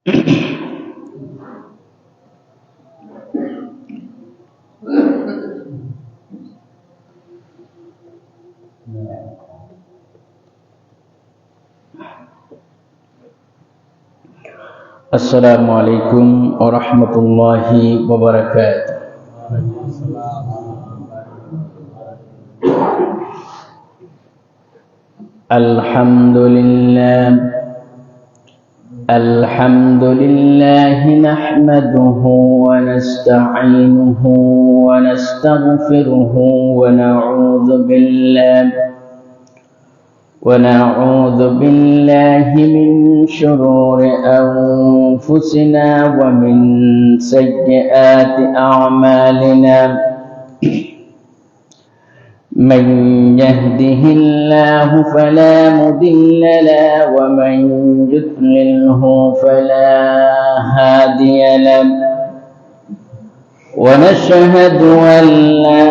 السلام عليكم ورحمة الله وبركاته. الحمد لله نحمده ونستعينه ونستغفره ونعوذ بالله من شرور أنفسنا ومن سيئات أعمالنا. من يهده الله فلا مضل له ومن يضلله فلا هادي له. ونشهد أن لا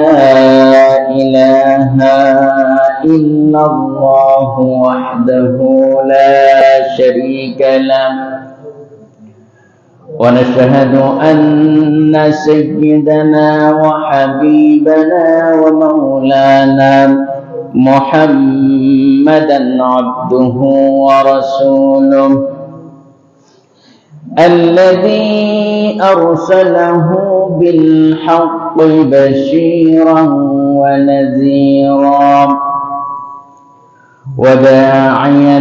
إله إلا الله وحده لا شريك له. ونشهد أن سيدنا وحبيبنا ومولانا محمدا عبده ورسوله الذي أرسله بالحق بشيرا ونذيرا وداعيا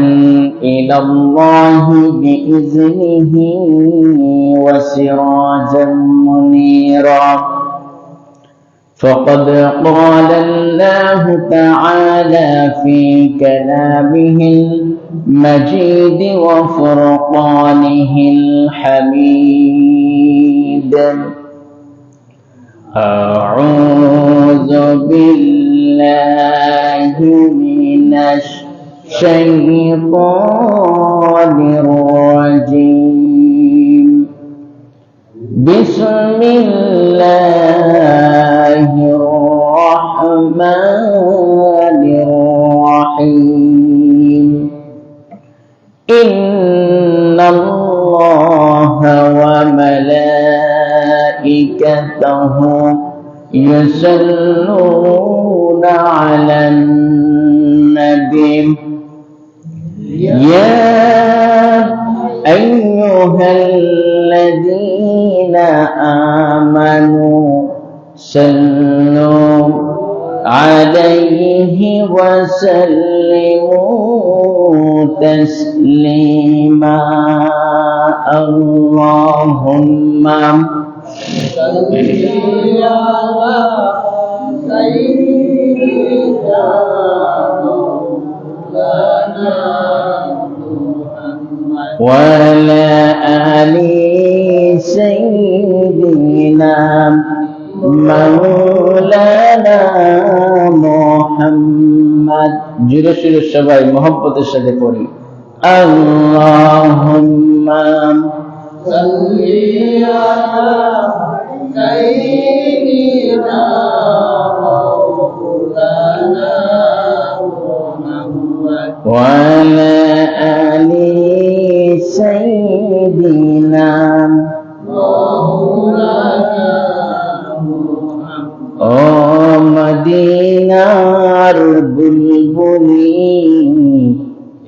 إلى الله بإذنه وسراجا منيرا. فقد قال الله تعالى في كلامه المجيد وفرقانه الحميد: أعوذ بالله من الشيطان الرجيم. بسم الله الرحمن الرحيم. إن الله وملائكته يصلون على النبي يا أيها الذين آمنوا صلوا عليه وسلموا تسليما. اللهم صل على سيدنا مولانا وعلى آل سيدنا مولانا محمد. Zero zero সবাই মোহব্বতের সাথে পড়ি। আল্লাহুম্মা সাল্লি আলা সাইয়্যিদিনা মাওলানা মুহাম্মদ ওয়া আলা আলি সাইয়্যিদিনা মাওলানা মুহাম্মদ। ও মদিনার বুলবুলি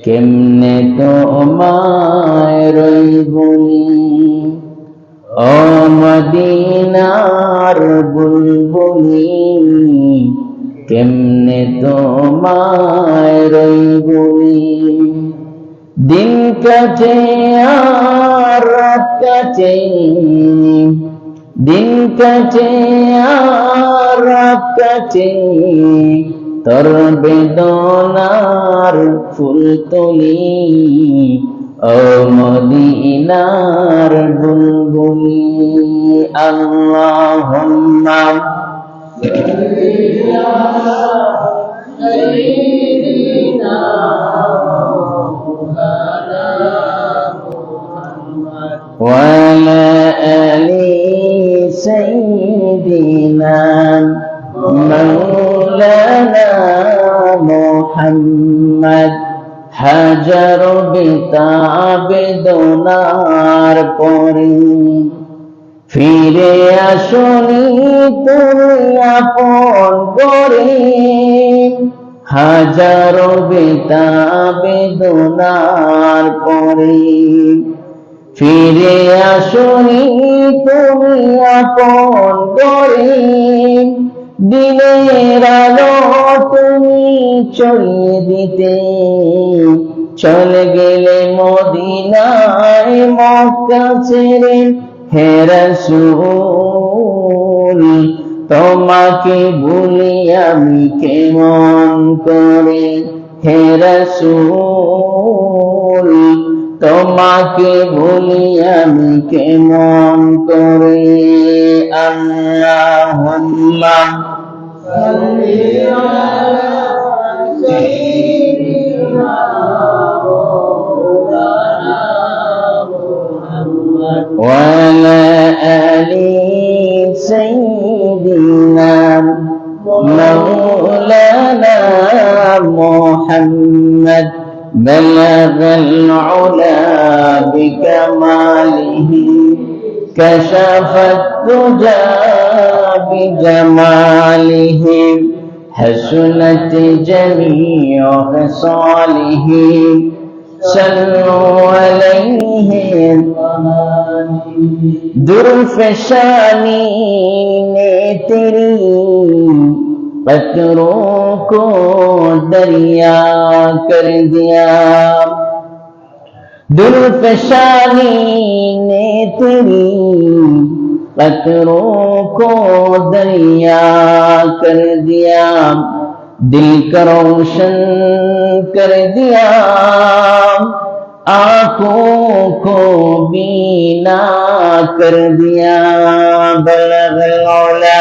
কেমনে তোমায় রইবুনি। ও মদিনার বুলবুলি কেমনে তোমায় রইবুনি। দিন কাটে আর রাত কাটে, দিন কাটে আর রাত কাটে, তোর বেদনার ফুল তুলি। ও মদিনার বুলবুলি। আল্লাহুম্মা সাল্লি আলা সাইয়্যিদিনা মাওলানা মুহাম্মদ ওয়া আলা আলি সাইয়্যিদিনা মাওলানা মুহাম্মদ। হাজারো বেদনার পরে ফিরে আসনি তুমি আপন করে। হাজারো বেদনার পরে ফিরে আসনি তুমি আপন করে। দিনের আলো তুমি চলিয়ে দিতে চলে গেলে মদিনায় মক্কা ছেড়ে। হে রাসূল তোমাকে ভুলি আমি কেমন করে। হে রাসূল তোমাকে ভুলি আমি কেমন করে। আল্লাহুম্মা সাল্লি আলা সাইয়্যিদিনা মাওলানা মুহাম্মদ ওয়া আলা আলি সাইয়্যিদিনা মাওলানা মুহাম্মদ। بلغ العلا بكماله كشف الدجى بجماله حسنت جميع خصاله صلوا عليه درفشانی نے تیری पत्थरों को दरिया कर दिया। दुर्फशानी ने तेरी पत्थरों को दरिया कर दिया। दिल का रोशन कर दिया आँखों को बीना कर दिया। बलगल औला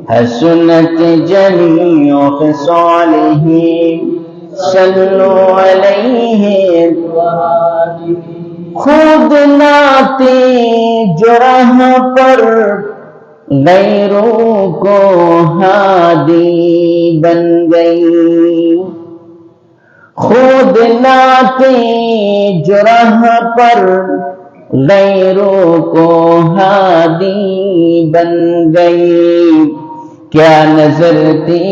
हसनत जमीअ ख़िसालिही सल्लु अलैहि। खुद नाते जुरह पर गैरों को हादी बन गई। खुद नाते जुरह पर गैरों को हादी बन गई। क्या नजर थी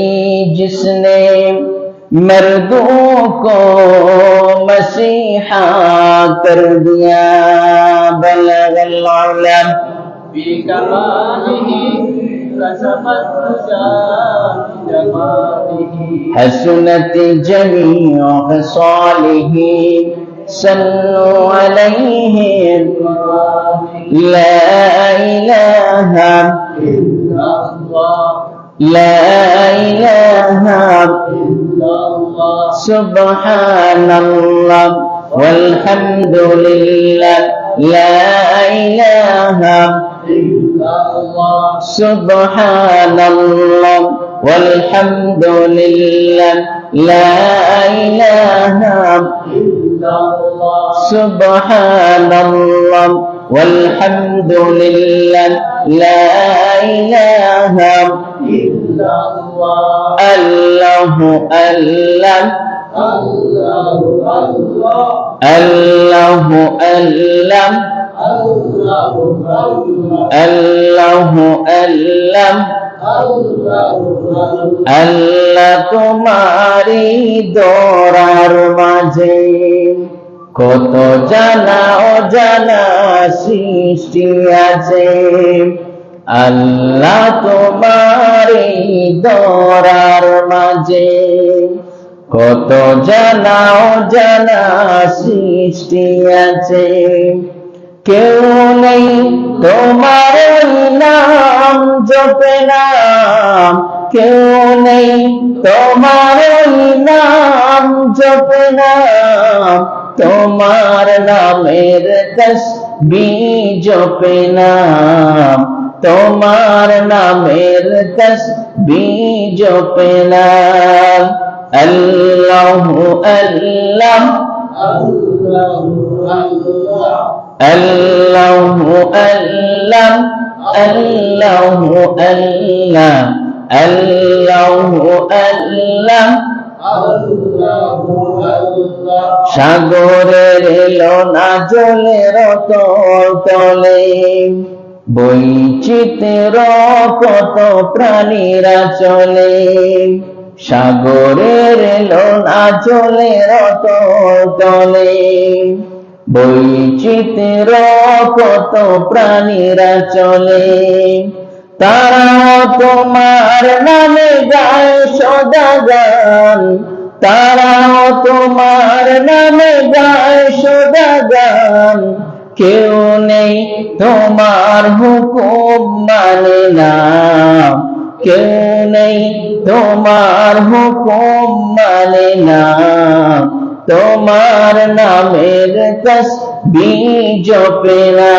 जिसने मर्दों को मसीहा कर दिया। बलगल औला हसनत जमीअ ख़िसालिही सल्लु अलैहि। ला इलाहा इल्लल्लाह ला इलाहा इल्लल्लाह सुब्हानल्लाह वल्हम्दुलिल्लाह ला इलाहा इल्लल्लाह सुब्हानल्लाह वल्हम्दुलिल्लाह ला इलाहा इल्लल्लाह सुब्हानल्लाह वल्हम्दुलिल्लाह ला इलाहा इल्लल्लाह। अल्लाहु अल्लाह अल्लाहु अल्लाहु अल्लाह अल्लाहु अल्लाह আল্লাহ তোমারি দরার মাঝে কত জানা অজানা সৃষ্টি আছে। আল্লাহ তোমারি দরার মাঝে কত জানা অজানা সৃষ্টি আছে। কেউ নেই তোমার নাম জপে না, কেউ নেই তোমার নাম জপে না। তোমার নামের তসবিহ জপে না, তোমার নামের তসবিহ জপে না। আল্লাহু আল্লাহ আল্লাহু আল্লাহ আল্লাহু আল্লাহ, আল্লাহু আল্লাহ, সাগরের লোনা জলের তলে, বৈচিত্র্য কত প্রাণীরা চলে, সাগরের লোনা জলের তলে, বৈচিত্র্য কত প্রাণীরা চলে, তারাও তোমার নামে গায় সদা গান, তারাও তোমার নামে গায় সদা গান, কেউ নেই তোমার হুকুম মানে না, কেউ নেই তোমার হুকুম মানে না, তোমার নামের তাসবিহ জপে না,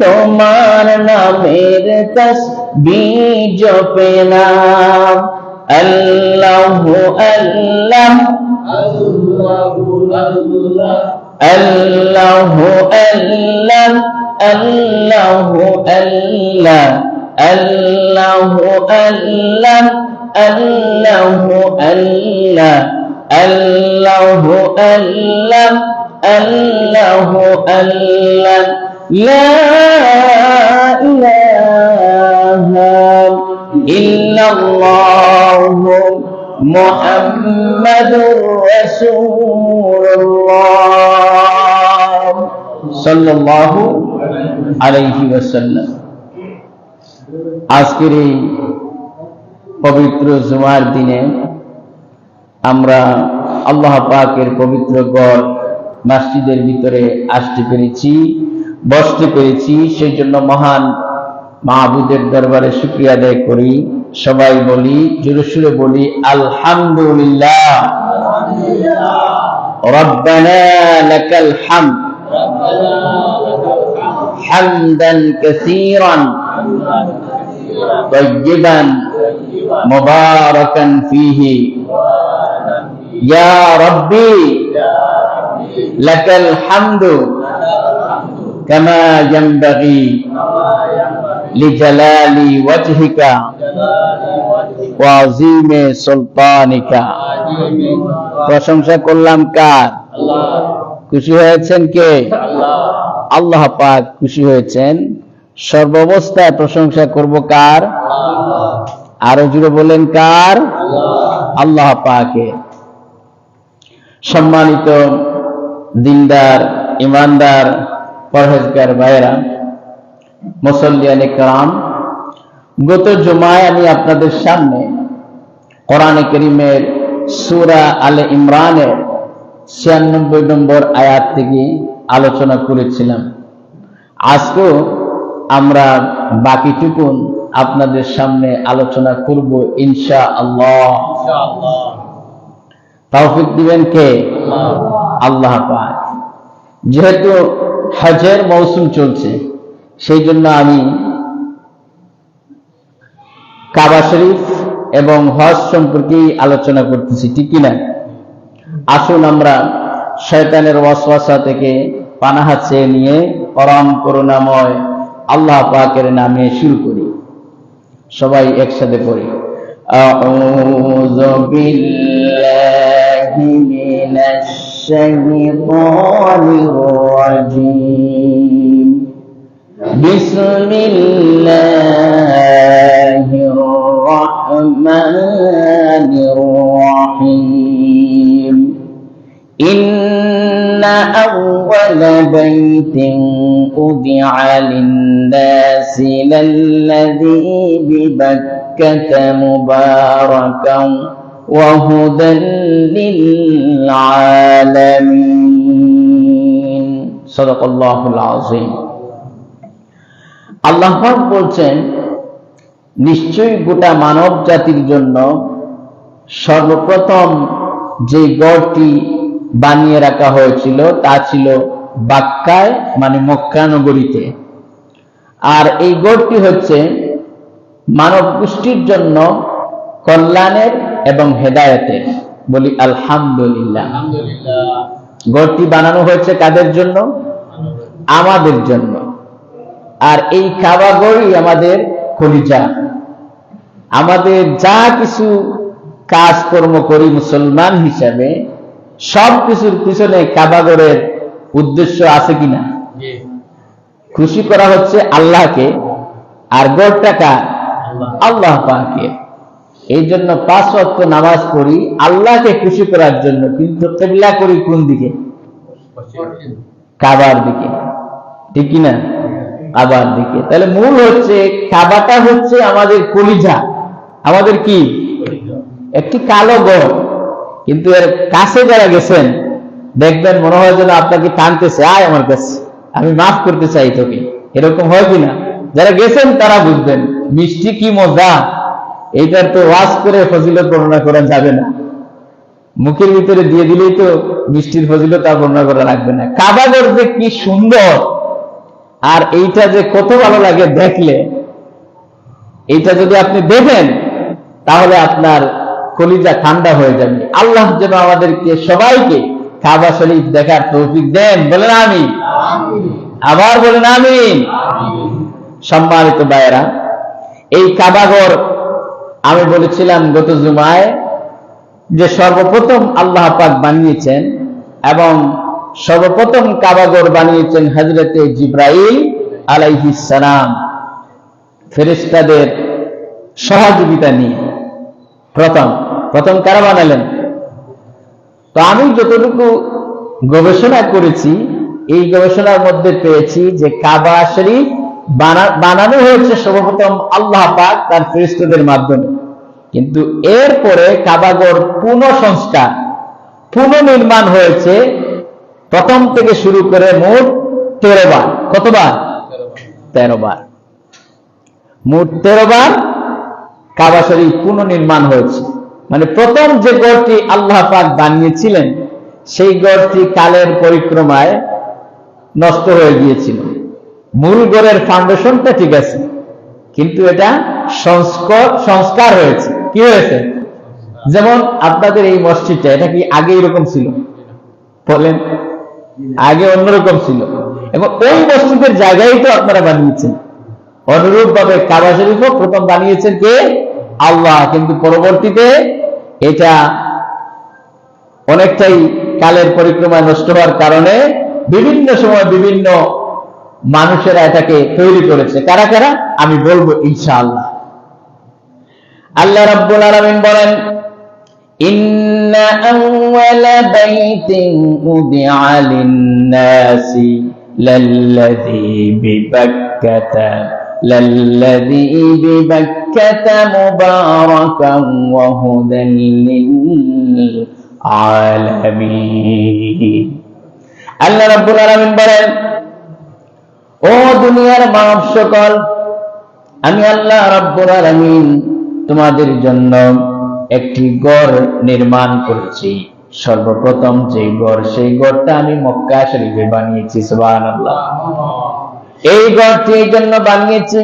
তোমার নামের তাসবিহ জপে না। আল্লাহু আল্লাহ, আল্লাহু আল্লাহ, আল্লাহু আল্লাহ, আল্লাহু আল্লাহ, আল্লাহু আল্লাহ, আল্লাহু আল্লাহ, আল্লাহু আল্লাহ, আল্লাহু আল্লাহ, লা ইলাহা ইল্লাল্লাহু মুহাম্মাদুর রাসূলুল্লাহ সাল্লাল্লাহু আলাইহি ওয়াসাল্লাম। আজকের এই পবিত্র জুমার দিনে আমরা আল্লাহ পাকের পবিত্র ঘর মসজিদের ভিতরে আসতে পেরেছি, বসতে পেরেছি, সেই জন্য মহান মাহবুদের দরবারে শুকরিয়া আদায় করি। সবাই বলি, জোরে সুরে বলি, আলহামদুলিল্লাহ, রব্বানা লাকাল হামদ হামদান কাসীরান তাইয়িবান মুবারাকান ফীহি ইয়া রাব্বি লাকাল হামদু কামা ইয়ানবাগি লিজালালি ওয়াজহিকা ওয়া আযীমি সুলতানিকা। প্রশংসা করলাম কার? খুশি হয়েছেন কে? আল্লাহ পাক খুশি হয়েছেন। সর্বাবস্থায় প্রশংসা করব কার? আরো জুড়ে বলেন কার? আল্লাহ পাকের। সম্মানিত দিনদার, ইমানদার, পরহেজগার ভাইরা, মুসল্লিয়ানে কেরাম, গত জুমায় আমি আপনাদের সামনে কোরআনে কারীমের সূরা আলে ইমরানের 96 নম্বর আয়াত থেকে আলোচনা করেছিলাম। আজকেও আমরা বাকিটুকুন আপনাদের সামনে আলোচনা করব ইনশাআল্লাহ। তৌফিক দিবেন কে? আল্লাহ পাক। যেহেতু হজের মৌসুম চলছে, সেই জন্য আমি কাবা শরীফ এবং হজ সম্পর্কে আলোচনা করতেছি, ঠিক কিনা? আসুন আমরা শয়তানের ওয়াসওয়াসা থেকে পানাহা চেয়ে নিয়ে পরম করুণাময় আল্লাহ পাকের নামে শুরু করি। সবাই একসাথে পড়ি, আউযু বিল্লাহি মিনাশ শাইতানির রাজীম, বিসমিল্লাহির রাহমানির রাহিম। ইন্না আউওয়ালা বাইতিন উদিআ লিন-নাসি লাল্লাযী বিবাক্কাতা মুবারাকান ওয়া হুদাল লিল-আলামিন। সাদাকাল্লাহুল আযীম। আল্লাহ পাক বলছেন, নিশ্চয়ই গোটা মানব জাতির জন্য সর্বপ্রথম যে গড়টি বানিয়ে রাখা হয়েছিল তা ছিল বাক্কায়, মানে মক্কা নগরীতে। আর এই গড়টি হচ্ছে মানব গোষ্ঠীর জন্য কল্যাণের এবং হেদায়েতের। বলি আলহামদুলিল্লাহ। গড়টি বানানো হয়েছে কাদের জন্য? আমাদের জন্য। আর এই কাবাগরই আমাদের কলিজা। আমাদের যা কিছু কাজকর্ম করি মুসলমান হিসাবে সব কিছুর পিছনে কাবাগরের উদ্দেশ্য আছে কিনা? খুশি করা হচ্ছে আল্লাহকে, আর গড়টা কার? আল্লাহ পাকের। এই জন্য 5 ওয়াক্ত নামাজ পড়ি আল্লাহকে খুশি করার জন্য, কিন্তু কিবলা করি কোন দিকে? কাবার দিকে, ঠিক কিনা? কাবার দিকে। তাহলে মূল হচ্ছে কাবাটা হচ্ছে আমাদের কলিজা, আমাদের কি একটি কালো গড়, কিন্তু এর কাছে যারা গেছেন দেখবেন মনে হয় যেন আপনাকে টানতেছে, আয় আমার কাছে, আমি মাফ করতে চাই তোকে। এরকম হয় কিনা? যারা গেছেন তারা বুঝবেন মিষ্টি কি মজা। এইটার তো ওয়াজ করে ফজিলত বর্ণনা করা যাবে না, মুখের ভিতরে দিয়ে দিলেই তো মিষ্টির ফজিলত আর বর্ণনা করা লাগবে না। কাবাগর যে কি সুন্দর, আর এইটা যে কত ভালো লাগে দেখলে, এইটা যদি আপনি দেখেন তাহলে আপনার কলিজা ঠান্ডা হয়ে যাবে। আল্লাহ যেন আমাদেরকে সবাইকে কাবা শরীফ দেখার তৌফিক দেন, বলেন আমিন। আবার বলেন আমিন। সম্মানিত ভাইয়েরা, এই কাবাগর আমি বলেছিলাম গত জুমায় যে সর্বপ্রথম আল্লাহ পাক বানিয়েছেন, এবং সর্বপ্রথম কাবাগর বানিয়েছেন হযরতে জিবরাইল আলাইহিস সালাম ফেরেশতাদের সহযোগিতা নিয়ে। প্রথম কারা বানালেন? তো আমি যতটুকু গবেষণা করেছি, এই গবেষণার মধ্যে পেয়েছি যে কাবা শরীফ বানানো হয়েছে সর্বপ্রথম আল্লাহ পাক তার ফেরেশতাদের মাধ্যমে, কিন্তু এরপরে কাবাগর পুনঃসংস্কার পুনর্নির্মাণ হয়েছে প্রথম থেকে শুরু করে মোট 13 বার। কতবার? 13 বার। মোট 13 বার কাবা শরীফ পুনর্নির্মাণ হয়েছে। মানে প্রথম যে গড়টি আল্লাহ পাক বানিয়েছিলেন সেই গড়টি কালের পরিক্রমায় নষ্ট হয়ে গিয়েছিল। মূল গড়ের ফাউন্ডেশনটা ঠিক আছে, কিন্তু এটা সংস্কার হয়েছে। কি হয়েছে? যেমন আপনাদের এই মসজিদটা, এটা কি আগে এরকম ছিল? বলেন, আগে অন্যরকম ছিল, এবং ওই মসজিদের জায়গায় তো আপনারা বানিয়েছেন। অনুরূপ ভাবে কাবা শরীফও প্রথম বানিয়েছেন কে? আল্লাহ, কিন্তু পরবর্তীতে এটা অনেকটাই কালের পরিক্রমায় নষ্ট হওয়ার কারণে বিভিন্ন সময় বিভিন্ন মানুষেরা এটাকে তৈরি করেছে। কারা কারা আমি বলবো ইনশাআল্লাহ। আল্লাহ রাব্বুল আলামিন বলেন, ইন্না আউওয়ালা বাইতিন উদিআ লিন-নাসি লাল্লাযী বিবাক্কাতা মুবারাকান ওয়া হুদাল লিল-আলামিন। আল্লাহ রাব্বুল আলামিন বলেন, ও দুনিয়ার মানব সকল, আমি আল্লাহ রাব্বুল আলামিন তোমাদের জন্য একটি গড় নির্মাণ করেছি। সর্বপ্রথম যে গড়, সেই গড়টা আমি মক্কা শরীফে বানিয়েছি। সুবহানাল্লাহ। এই গড়টি এই জন্য বানিয়েছি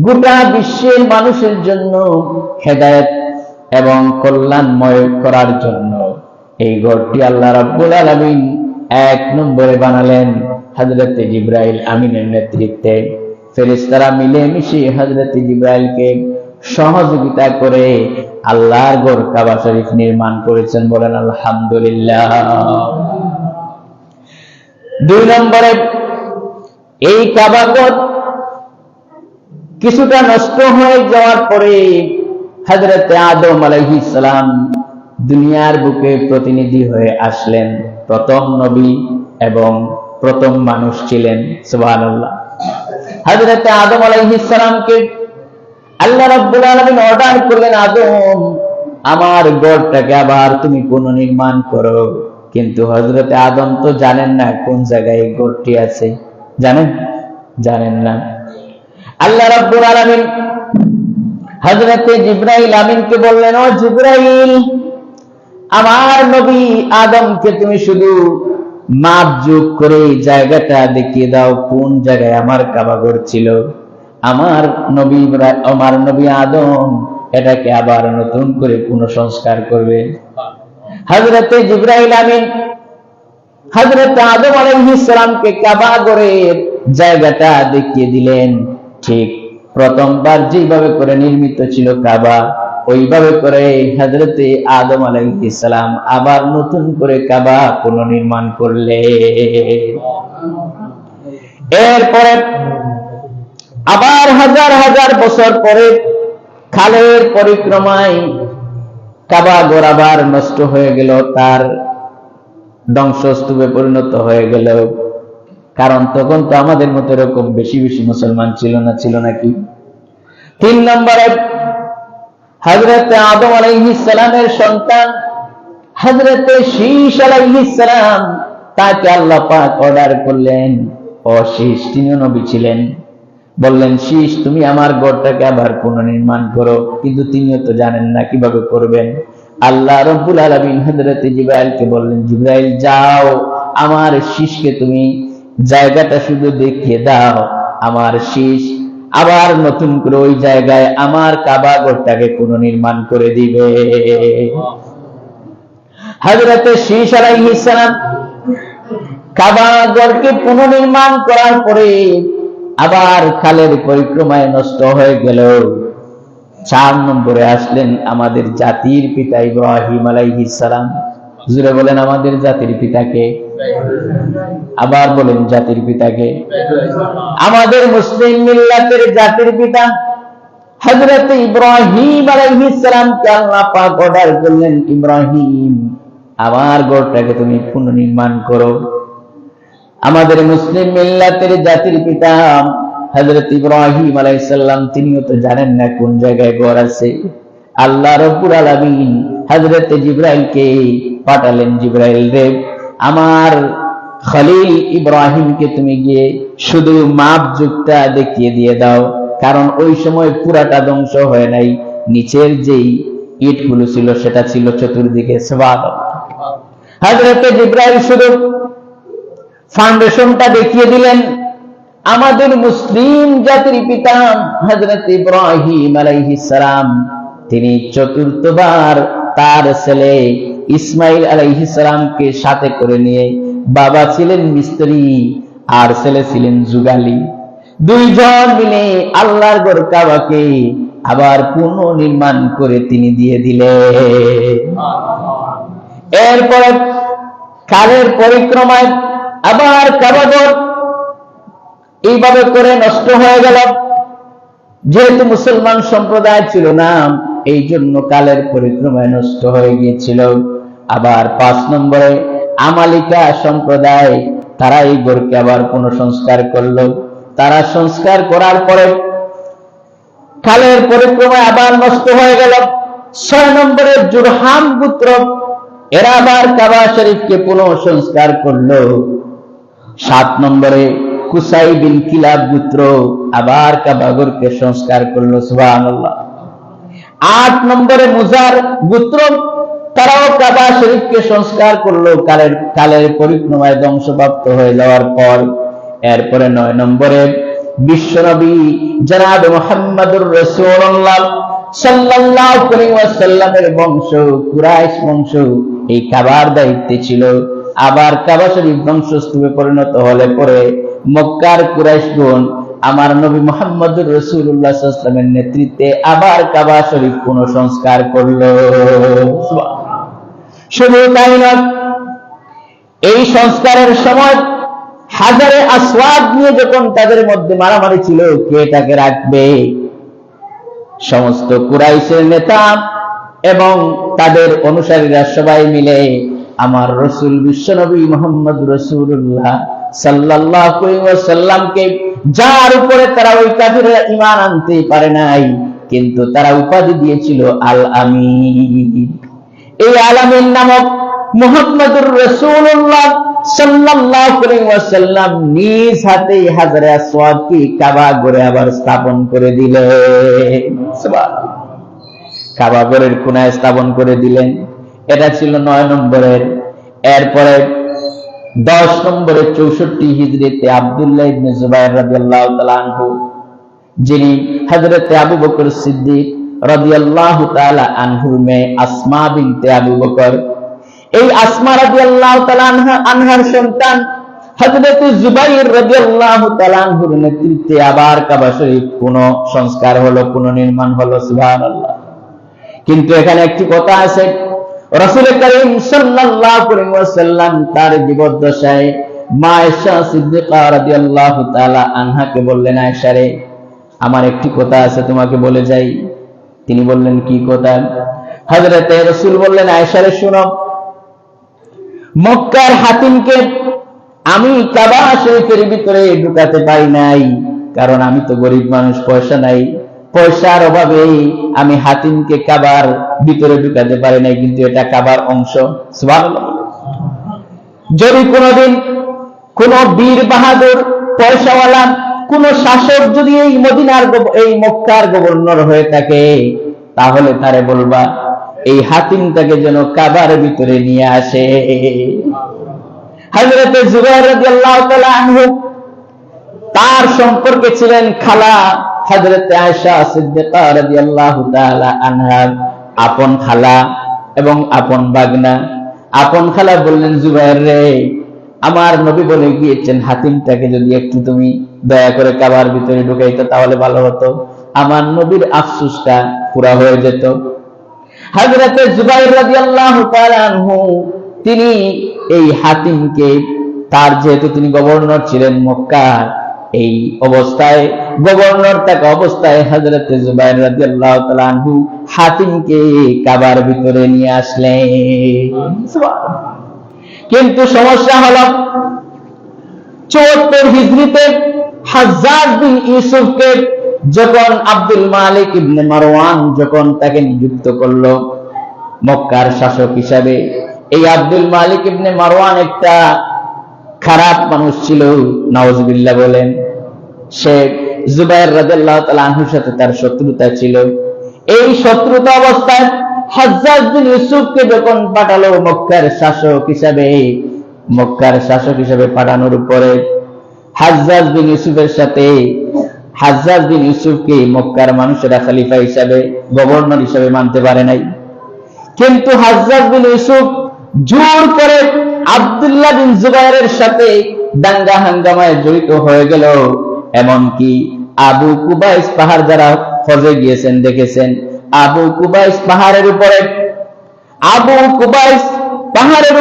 গোটা বিশ্বের মানুষের জন্য হেদায়েত এবং কল্যাণময় করার জন্য। এই গড়টি আল্লাহ রাব্বুল আলামিন 1 নম্বরে বানালেন হযরতে জিবরাইল আমিনের নেতৃত্বে। ফেরেশতারা মিলেমিশে হযরতে জিবরাইলকে সহযোগিতা করে আল্লাহর ঘর কাবা শরীফ নির্মাণ করেছেন। বলেন আলহামদুলিল্লাহ। 2 নম্বরে, এই কাবা ঘর কিছুটা নষ্ট হয়ে যাওয়ার পরে হযরতে আদম আলাইহিস সালাম দুনিয়ার বুকে প্রতিনিধি হয়ে আসলেন। প্রথম নবী এবং প্রথম মানুষ ছিলেন। সুবহানাল্লাহ। হযরতে আদম আলাইহিস সালামকে আল্লাহ রাব্বুল আলামিন অর্ডার করলেন, আদম, আমার ঘরটাকে আবার তুমি পুনর্নির্মাণ করো। কিন্তু হযরতে আদম তো জানেন না কোন জায়গায় এই ঘরটি আছে। জানেন না। আল্লাহ রাব্বুল আলামিন হযরতে জিবরাইল আমিনকে বললেন, ও জিবরাইল, আমার নবী আদমকে তুমি শুধু মাপ যোগ করে জায়গাটা দেখিয়ে দাও, কোন জায়গায় আমার কাবা ঘর ছিল। আমার নবী আদম এটাকে আবার নতুন করে পুনঃসংস্কার করবে। হযরতে জিবরাইল আমিন হযরতে আদম আলাইহিস সালামকে কাবা ঘরের জায়গাটা দেখিয়ে দিলেন। ঠিক প্রথমবার যেভাবে করে নির্মিত ছিল কাবা, ওইভাবে করে হযরতে আদম আলাইহিস সালাম আবার নতুন করে কাবা পুনর্নির্মাণ করলেন। এরপরে আবার হাজার হাজার বছর পরে খালের পরিক্রমায় কাবা ঘর আবার নষ্ট হয়ে গেল, তার ধ্বংসস্তূপে পরিণত হয়ে গেল। কারণ তখন তো আমাদের মতো এরকম বেশি বেশি মুসলমান ছিল না, ছিল নাকি? 3 নম্বরে হযরতে আদম আলাইহিস সালামের সন্তান হযরতে শীশ আলাইহিস সালাম, তাকে আল্লাহ পাক অর্ডার করলেন, ও শীশ, তিনিও নবী ছিলেন, বললেন শীশ তুমি আমার ঘরটাকে আবার পুনর্নির্মাণ করো। কিন্তু তিনিও তো জানেন না কিভাবে করবেন। আল্লাহ রাব্বুল আলামিন হযরতে জিবরাইলকে বললেন, জিবরাইল যাও, আমার শীশকে তুমি জায়গাটা শুধু দেখিয়ে দাও, আমার শীশ আবার নতুন করে ওই জায়গায় আমার কাবা ঘরটাকে পুনর্নির্মাণ করে দিবে। হযরতে শীশ আলাইহিস সালাম কাবা ঘরকে পুনর্নির্মাণ করার পরে আবার খালের পরিক্রমায় নষ্ট হয়ে গেল। 4 নম্বরে আসলেন আমাদের জাতির পিতা ইব্রাহিম আলাইহিস সালাম। জুড়ে বলেন আমাদের জাতির পিতাকে, আবার বলেন জাতির পিতাকে। আমাদের মুসলিম মিল্লাতের জাতির পিতা হযরত ইব্রাহিম আলাইহিস সালামকে আল্লাহ পাক অর্ডার করলেন, ইব্রাহিম আমার ঘরটাকে তুমি পুনর্নির্মাণ করো। আমাদের মুসলিম মিল্লাতের জাতির পিতা হযরত ইব্রাহিম আলাইহিস সালাম তিনিও তো জানেন না কোন জায়গায় ঘর আছে। আল্লাহ রাব্বুল আলামিন হযরত জিবরাইলকে পাঠালেন, জিবরাইল রে, আমার খলিল ইব্রাহিমকে তুমি গিয়ে শুধু মাপযুক্তটা দেখিয়ে দিয়ে দাও, কারণ ওই সময় পুরাটা ধ্বংস হয় নাই, নিচের যেই ইটগুলো ছিল সেটা ছিল চতুর্দিকে। সুবহানাল্লাহ। হযরত জিবরাইল শুধু ফাউন্ডেশনটা দেখিয়ে দিলেন। আমাদের মুসলিম জাতির পিতা হযরত ইব্রাহিম আলাইহিস সালাম তিনি চতুর্থবার তার ছেলে ইসমাইল আলাইহিস সালামকে সাথে করে নিয়ে, বাবা ছিলেন মিস্ত্রি আর ছেলে ছিলেন যুগালি, দুইজন মিলে আল্লাহর ঘর কাবাকে আবার পুনর্নির্মাণ করে তিনি দিয়ে দিলেন। এরপরে কালের পরিক্রমায় আবার কাবা ঘর এইভাবে করে নষ্ট হয়ে গেল। যেহেতু মুসলমান সম্প্রদায় ছিল না, এই জন্য কালের পরিক্রমায় নষ্ট হয়ে গিয়েছিল। আবার 5 নম্বরে আমালিকা সম্প্রদায়, তারা এই ঘরকে আবার পুনঃসংস্কার করলো। তারা সংস্কার করার পরে কালের পরিক্রমায় আবার নষ্ট হয়ে গেল। 6 নম্বরে জুরহাম গোত্র, এরা আবার কাবা শরীফকে পুনঃসংস্কার করলো। 7 নম্বরে কুসাই বিন কিলাব গোত্র আবার কাবা ঘরকে সংস্কার করলো। সুবহানাল্লাহ। 8 নম্বরে মুজার গোত্র, তারাও কাবা শরীফকে সংস্কার করলো কালের পরিক্রমায় ধ্বংসপ্রাপ্ত হয়ে যাওয়ার পর। এরপরে 9 নম্বরে বিশ্বনবী জনাব মুহাম্মদুর রাসূলুল্লাহ সাল্লাল্লাহু আলাইহি ওয়াসাল্লামের বংশ, কুরাইশ বংশ এই কাবার দায়িত্বে ছিল। আবার কাবা শরীফ ধ্বংসস্তূপে পরিণত হলে পরে মক্কার কুরাইশগণ আমার নবী মুহাম্মদুর রাসূলুল্লাহ সাল্লাল্লাহু আলাইহি ওয়াসাল্লামের নেতৃত্বে আবার কাবা শরীফ পুনঃসংস্কার করলো। শুধু তাই নয়, এই সংস্কারের সময় হাজারে আসওয়াদ নিয়ে যখন তাদের মধ্যে মারামারি ছিল কে তাকে রাখবে, সমস্ত কুরাইশের নেতা এবং তাদের অনুসারীরা সবাই মিলে আমার রাসূল বিশ্বনবী মুহাম্মদ রাসূলুল্লাহ সাল্লাল্লাহু আলাইহি ওয়াসাল্লামকে, যার উপরে তারা ওই কাফিররা ঈমান আনতে পারে নাই, কিন্তু তারা উপাধি দিয়েছিল আল আমিন। এই আল আমিন নামক মুহাম্মদুর রাসূলুল্লাহ সাল্লাল্লাহু আলাইহি ওয়াসাল্লাম নিজ হাতে হাজারে আসওয়াদকে কাবা ঘরে আবার স্থাপন করে দিলেন। সুবহানাল্লাহ। কাবা ঘরের কোনায় স্থাপন করে দিলেন। এটা ছিল 9 নম্বরের। এরপরে 10 নম্বরে 64 হিজরিতে আব্দুল্লাহ ইবনে জুবাইর রাদিয়াল্লাহু তাআলা আনহু, যিনি হযরত আবু বকর সিদ্দিক রাদিয়াল্লাহু তাআলা আনহুর মেয়ে আসমা বিনতে আবু বকর, এই আসমা রাদিয়াল্লাহু তাআলা আনহার সন্তান হযরত জুবাইর রাদিয়াল্লাহু তাআলা আনহুর নেতৃত্বে আবার কাবা শরীফ পুনঃসংস্কার হলো, পুনর্নির্মাণ হলো। সুবহানাল্লাহ। কিন্তু এখানে একটি কথা আছে, রাসূল করিম সাল্লাল্লাহু আলাইহি ওয়াসাল্লাম তার জীবদ্দশায় মা আয়েশা সিদ্দিকা রাদিয়াল্লাহু তাআলা আনহাকে বললেন, আয়েশা রে, আমার একটি কথা আছে, তোমাকে বলে যাই। তিনি বললেন, কি কথা? হযরতে রাসূল বললেন, আয়েশা রে, শুনো, মক্কার হাতিমকে আমি কাবা শরীফের ভিতরে ঢুকাতে পারি নাই, কারণ আমি তো গরিব মানুষ, পয়সা নাই। পয়সার অভাবে আমি হাতিমকে কাবার ভিতরে ঢুকাতে পারি নাই, কিন্তু এটা কাবার অংশ। সুবহানাল্লাহ। যদি কোনদিন কোন বীর বাহাদুর পয়সাওয়ালা কোন শাসক যদি এই মদিনার এই মক্কার গভর্নর হয়ে থাকে, তাহলে তারে বলবা এই হাতিমটাকে যেন কাবার ভিতরে নিয়ে আসে। হযরত জুবাইর রাদিয়াল্লাহু তাআলা আনহু তার সম্পর্কে ছিলেন খালা হযরত আয়েশা সিদ্দিকা রাদিয়াল্লাহু তাআলা আনহার আপন খালা এবং আপন বাগনা। আপন খালা বললেন, জুবাইর রে, আমার নবী বলে গিয়েছেন হাতিমটাকে যদি একটু তুমি দয়া করে কাবার ভিতরে ঢুকাইতো তাহলে ভালো হতো, আমার নবীর আফসোসটা পুরা হয়ে যেত। হযরত জুবাইর রাদিয়াল্লাহু তাআলা আনহু তিনি এই হাতিমকে, তার যেহেতু তিনি গভর্নর ছিলেন মক্কার, এই অবস্থায় গভর্নর থাকা অবস্থায় হযরত জুবাইর রাদিয়াল্লাহু তাআলা আনহু হাতিমকে কাবার ভিতরে নিয়ে আসলেন। কিন্তু সমস্যা হলো 74 হিজরিতে হাজ্জাজ বিন ইউসুফকে যখন আব্দুল মালিক ইবনে মারওয়ান যখন তাকে নিযুক্ত করলো মক্কার শাসক হিসাবে, এই আব্দুল মালিক ইবনে মারওয়ান একটা খারাপ মানুষ ছিল, নাউজুবিল্লাহ বলেন। সে জুবাইর রাদিয়াল্লাহু তাআলা আনহুর সাথে তার শত্রুতা ছিল। এই শত্রুতা অবস্থায় হাজ্জাজ বিন ইউসুফকে যখন পাঠালো মক্কার শাসক হিসাবে, মক্কার শাসক হিসাবে পাঠানোর উপরে হাজ্জাজ বিন ইউসুফের সাথে হাজ্জাজ বিন ইউসুফকে মক্কার মানুষেরা খলিফা হিসাবে, গভর্নর হিসাবে মানতে পারে নাই। কিন্তু হাজ্জাজ বিন ইউসুফ জোর করে আব্দুল্লাহ বিন জুবাইরের সাথে দাঙ্গা হাঙ্গামায় জড়িত হয়ে গেল। এমনকি আবু কুবাইস পাহাড়, যারা হজে গিয়েছেন দেখেছেন, আবু কুবাইস পাহাড়ের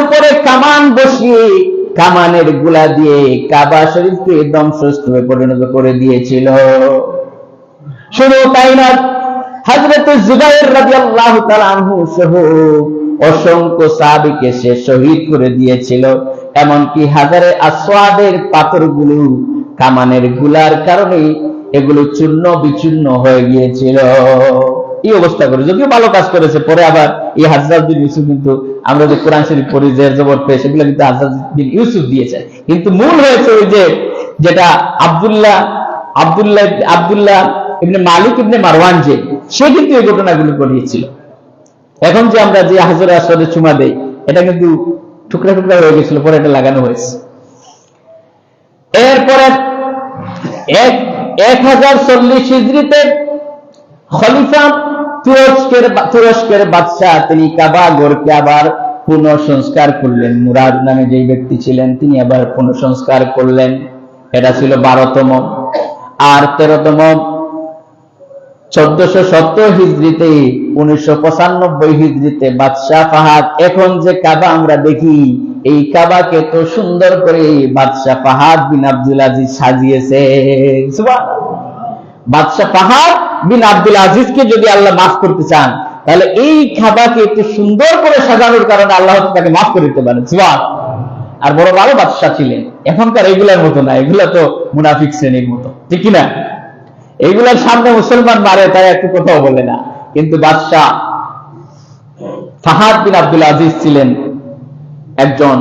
উপরে কামান বসিয়ে কামানের গুলা দিয়ে কাবা শরীফকে ধ্বংসস্তূপে পরিণত করে দিয়েছিল। শুধু তাই না, হযরত জুবাইর রাদিয়াল্লাহু তাআলা আনহু সহ অসংখ্য সাহাবীকে সে শহীদ করে দিয়েছিল। এমনকি হাজারে আসওয়াদের পাথরগুলো কামানের গুলার কারণে এগুলো চূর্ণ বিচূর্ণ হয়ে গিয়েছিল। এই অবস্থা করে, যদিও ভালো কাজ করেছে, পরে আবার এই হাজ্জাজ বিন ইউসুফ, কিন্তু আমরা যে কোরআন শরীফ পড়ি জের জবর পেশ, সেগুলো কিন্তু হাজ্জাজ বিন ইউসুফ দিয়েছে। কিন্তু মূল হয়েছে ওই যে যেটা আব্দুল্লাহ ইবনে মালিক ইবনে মারওয়ান, যে সে কিন্তু এই ঘটনাগুলো ঘটিয়েছিল। এখন যে আমরা যে হাজরে আসওয়াদে চুমা দেই, এটা কিন্তু টুকরা টুকরা হয়ে গেছিল, পরে এটা লাগানো হয়েছে। এরপরে 1040 হিজরিতে খলিফা তুরস্কের বাদশাহ তিনি কাবা ঘরকে আবার পুনঃসংস্কার করলেন। মুরাদ নামে যে ব্যক্তি ছিলেন তিনি আবার পুনঃসংস্কার করলেন। এটা ছিল 12তম। আর 13তম 1470 হিজরিতে 1995 হিজরিতে বাদশাহ ফাহাদ, এখন যে কাবা আমরা দেখি, এই কাবাকে তো সুন্দর করে বাদশাহ ফাহাদ বিন আব্দুল আজিজ সাজিয়েছে। সুবহানাল্লাহ। বাদশাহ ফাহাদ বিন আব্দুল আজিজকে যদি আল্লাহ মাফ করতে চান, তাহলে এই কাবাকে একটু সুন্দর করে সাজানোর কারণে আল্লাহ তাকে মাফ করে দিতে পারেন। সুবহানাল্লাহ। আর বড় ভালো বাদশাহ ছিলেন। এখনকার এগুলার মতো না, এগুলা তো মুনাফিক শ্রেণীর মতো, ঠিক কিনা? এইগুলার সামনে মুসলমান মারে, তাই একটু কোথাও বলে না। কিন্তু বাদশাহ ফাহাদ বিন আব্দুল আজিজ ছিলেন একজন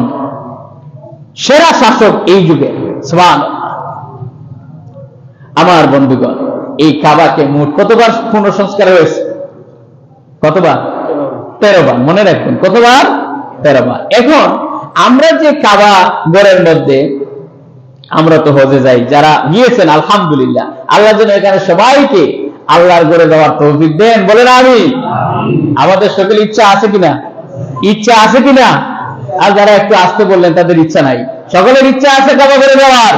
সেরা শাসক এই যুগে। সুবহানাল্লাহ। আমার বন্ধুগণ, এই কাবাকে মোট কতবার পুনঃসংস্কার হয়েছে? কতবার? 13 বার। মনে রাখবেন, কতবার? 13 বার। এখন আমরা যে কাবা ঘরের মধ্যে, আমরা তো হজে যাই, যারা গিয়েছেন আলহামদুলিল্লাহ, আল্লাহ যেন এখানে সবাইকে আল্লাহর ঘরে যাওয়ার তৌফিক দেন, বলেন আমিন। আমাদের সকলের ইচ্ছা আছে কিনা? ইচ্ছা আছে কিনা? আর যারা একটু আসতে বললেন তাদের ইচ্ছা নাই, সকলের ইচ্ছা আছে কাবা ঘরে যাওয়ার?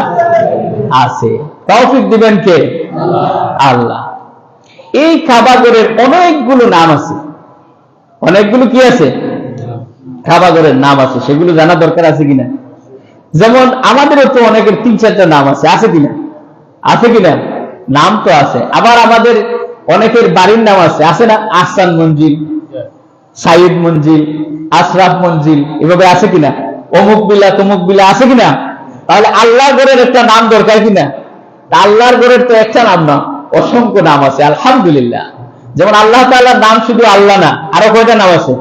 আছে। তৌফিক দিবেন কে? আল্লাহ। এই কাবা ঘরের অনেকগুলো নাম আছে, অনেকগুলো কি আছে? কাবা ঘরের নাম আছে, সেগুলো জানা দরকার আছে কিনা? যেমন আমাদেরও তো অনেকের 3-4টা নাম আছে, আছে কিনা? আছে কিনা? নাম তো আছে। আবার আমাদের অনেকের বাড়ির নাম আছে, আছে না? আহসান মঞ্জিল, সাইদ মঞ্জিল, আশরাফ মঞ্জিল, এভাবে আছে কিনা? অমুক বিলা তমুক বিলা, আছে কিনা? তাহলে আল্লাহর ঘরের একটা নাম দরকার কিনা? আল্লাহর ঘরের তো একটা নাম না, অসংখ্য নাম আছে, আলহামদুলিল্লাহ। যেমন আল্লাহ তাআলার নাম শুধু আল্লাহ না, আরো কয়টা নাম আছে?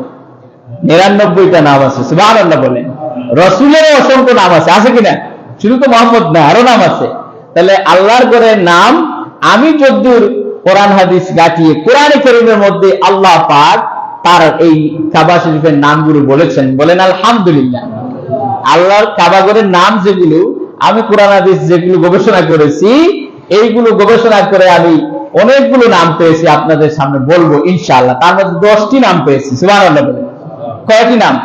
99টা নাম আছে, সুবহানাল্লাহ বলেন। রসুলের অসংখ্য নাম আছে, আছে কিনা? শুধু তো মোহাম্মদ না, আরো নাম আছে। তাহলে আল্লাহর ঘরের নাম আমি যদ্দূর কোরআন হাদিস গাঁটিয়ে কোরআনে কারীমের মধ্যে আল্লাহ পাক তার এই কাবা শরীফের নামগুলো বলেছেন, বলেন আলহামদুলিল্লাহ। আল্লাহর কাবা ঘরের নাম যেগুলো আমি কোরআন হাদিস যেগুলো গবেষণা করেছি, এইগুলো গবেষণা করে আমি অনেকগুলো নাম পেয়েছি, আপনাদের সামনে বলবো ইনশাআল্লাহ। তার মধ্যে 10টি নাম পেয়েছি, সুবহানাল্লাহ বলেন। কয়টি নাম?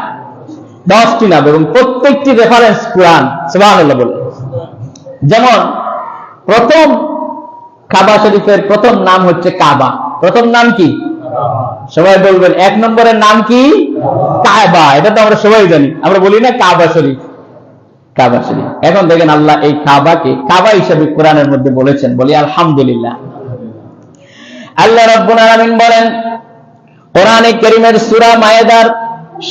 10টি নাম, এবং প্রত্যেকটি রেফারেন্স কোরআন, সুবহানাল্লাহ বলেন। যেমন প্রথম কাবা শরীফের প্রথম নাম হচ্ছে কাবা। প্রথম নাম কি? সবাই বলবেন। 1 নম্বরের নাম কি? কাবা। এটা তো আমরা সবাই জানি, আমরা বলি না কাবা শরীফ, কাবা শরীফ। এখন দেখেন আল্লাহ এই কাবাকে কাবা হিসেবে কোরআনের মধ্যে বলেছেন, বলি আলহামদুলিল্লাহ। আল্লাহ রাব্বুল আলামিন বলেন কোরআনে কারীমের সূরা মায়েদার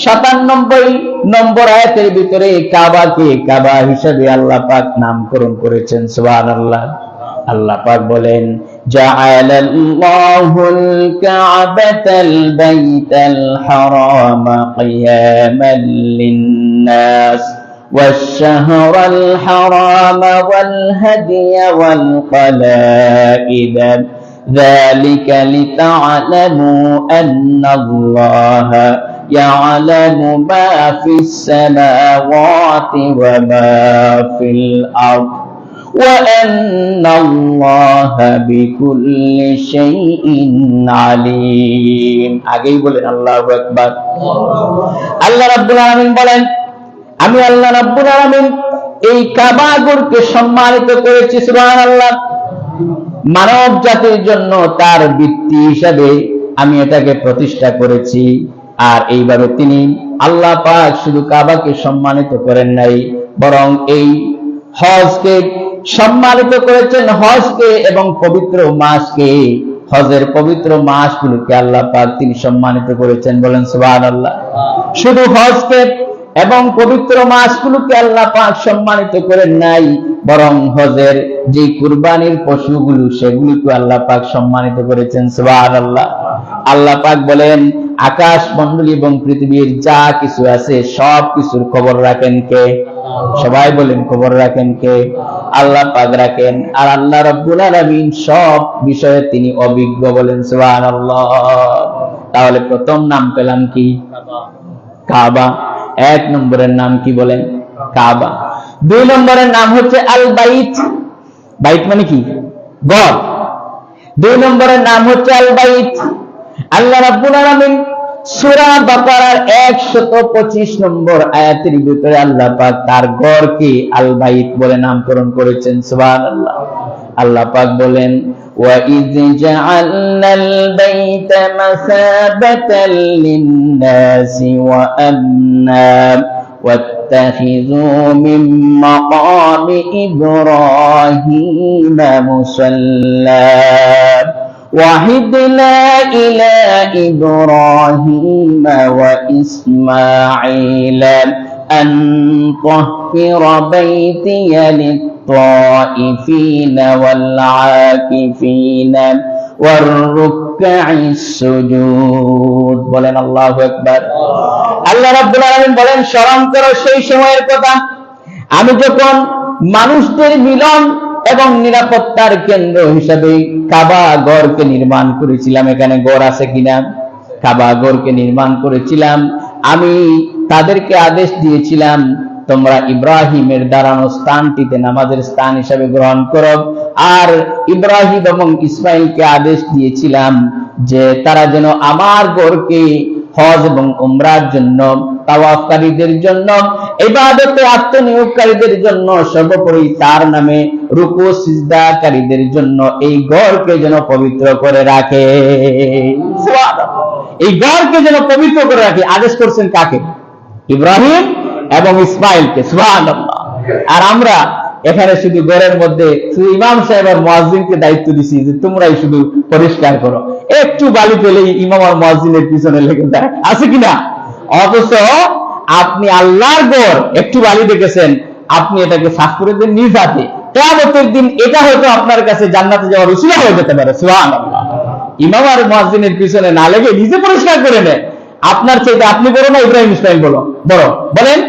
97 নম্বর আয়াতের ভিতরে কাবাকে কাবা হিসেবে আল্লাহ পাক নামকরণ করেছেন, সুবহানাল্লাহ। আল্লাহ পাক বলেন জাআলাল্লাহুল কাবাতাল বাইতাল হারামা কিয়ামান লিন-নাস ওয়াশ-শাহরাল হারামা ওয়াল হাদিয়া ওয়াল قلائد ذلك لتعلموا أن الله يعلم ما في السماوات وما في الأرض وأن الله بكل شيء عليم। আগেই বলেন আল্লাহু আকবার। আল্লাহ রাব্বুল আলামিন বলেন আমি আল্লাহ রাব্বুল আলামিন এই কাবা ঘরকে সম্মানিত করেছি, সুবহানাল্লাহ। মানব জাতির জন্য তার ভিত্তি হিসাবে আমি এটাকে প্রতিষ্ঠা করেছি। আর এইভাবে তিনি আল্লাহ পাক শুধু কাবাকে সম্মানিত করেন নাই, বরং এই হজকে সম্মানিত করেছেন, হজকে এবং পবিত্র মাসকে, হজের পবিত্র মাসগুলোকে আল্লাহ পাক তিনি সম্মানিত করেছেন, বলেন সুবহানাল্লাহ। শুধু হজকে এবং পবিত্র মাসগুলোকে আল্লাহ পাক সম্মানিত করেন নাই, বরং হজের যে কুরবানির পশুগুলো সেগুলোকে আল্লাহ পাক সম্মানিত করেছেন, সুবহানাল্লাহ। আল্লাহ পাক বলেন আকাশ মণ্ডলী এবং পৃথিবীর যা কিছু আছে সব কিছুর খবর রাখেন কে? সবাই বলেন খবর রাখেন কে? আল্লাহ পাক রাখেন। আর আল্লাহ রাব্বুল আলামিন সব বিষয়ে তিনি অভিজ্ঞ, বলেন সুবহানাল্লাহ। তাহলে প্রথম নাম পেলাম কি? কাবা। 1 নম্বরের নাম কি বলেন? কাবা। 2 নম্বরের নাম হচ্ছে আল বাইত। বাইত মানে কি? ঘর। 2 নম্বরের নাম হচ্ছে আল বাইত। আল্লাহ রাব্বুল আলামিন সূরা বাকারার 125 নম্বর আয়াতের ভিতরে আল্লাহ পাক তার ঘরকে আল বাইত বলে নামকরণ করেছেন, সুবহানাল্লাহ। আল্লাহ পাক বলেন ওয়া ইয জাআলনাল বাইতা মাসাবাতাল লিন-নাসি ওয়া আমনা ওয়াত্তাখিযু মিন মাকামি ইব্রাহিমা মুসাল্লা وَعَهِدْنَا إِلَى إِبْرَاهِيمَ وَإِسْمَاعِيلَ أَن طَهِّرَ بَيْتِيَ لِلطَّائِفِينَ وَالْعَاكِفِينَ وَالرُّكَّعِ السُّجُودِ। বলেন আল্লাহু আকবার। আল্লাহ রাব্বুল আলামিন বলেন স্মরণ করো সেই সময়ের কথা আমি যখন মানুষদের মিলন এবং নিরাপত্তার কেন্দ্র হিসেবে কাবা ঘরকে নির্মাণ করেছিলাম। এখানে ঘর আছে কিনা? কাবা ঘরকে নির্মাণ করেছিলাম। আমি তাদেরকে আদেশ দিয়েছিলাম তোমরা ইব্রাহিমের দাঁড়ানো স্থানটিতে নামাজের স্থান হিসেবে গ্রহণ করো। আর ইব্রাহিম এবং ইসমাইলকে আদেশ দিয়েছিলাম যে তারা যেন আমার ঘরকে হজ এবং উমরার জন্য, তাওয়াফকারীদের জন্য ইবাদতে আত্মনিয়োগকারীদের জন্য, সর্বোপরি তার নামে রুকু সিজদাকারীদের জন্য এই ঘরকে যেন পবিত্র করে রাখে। এই ঘরকে যেন পবিত্র করে রাখে। আদেশ করছেন কাকে? ইব্রাহিম এবং ইসমাইলকে। সুবহানাল্লাহ। আর আমরা এখানে শুধু ঘরের মধ্যে শুধু ইমাম সাহেব আর মুয়াজ্জিনকে দায়িত্ব দিছি যে তোমরাই শুধু পরিষ্কার করো। একটু বালি পেলেই ইমাম আর মুয়াজ্জিনের পিছনে লেগে যায়, আছে কিনা? অথচ আপনি আল্লাহর ঘর একটু বালি দেখেছেন, আপনি এটাকে সাফ করে দেন নিজ হাতে। কিয়ামতের দিন এটা হয়তো আপনার কাছে জান্নাতে যাওয়ার উসিলা হয়ে যেতে পারে। সুবহানাল্লাহ। ইমাম আর মুয়াজ্জিনের পিছনে না লেগে নিজে পরিষ্কার করে নেন। আপনার চাইতে আপনি বড় না ইব্রাহিম ইসমাইল বড়? বলেন।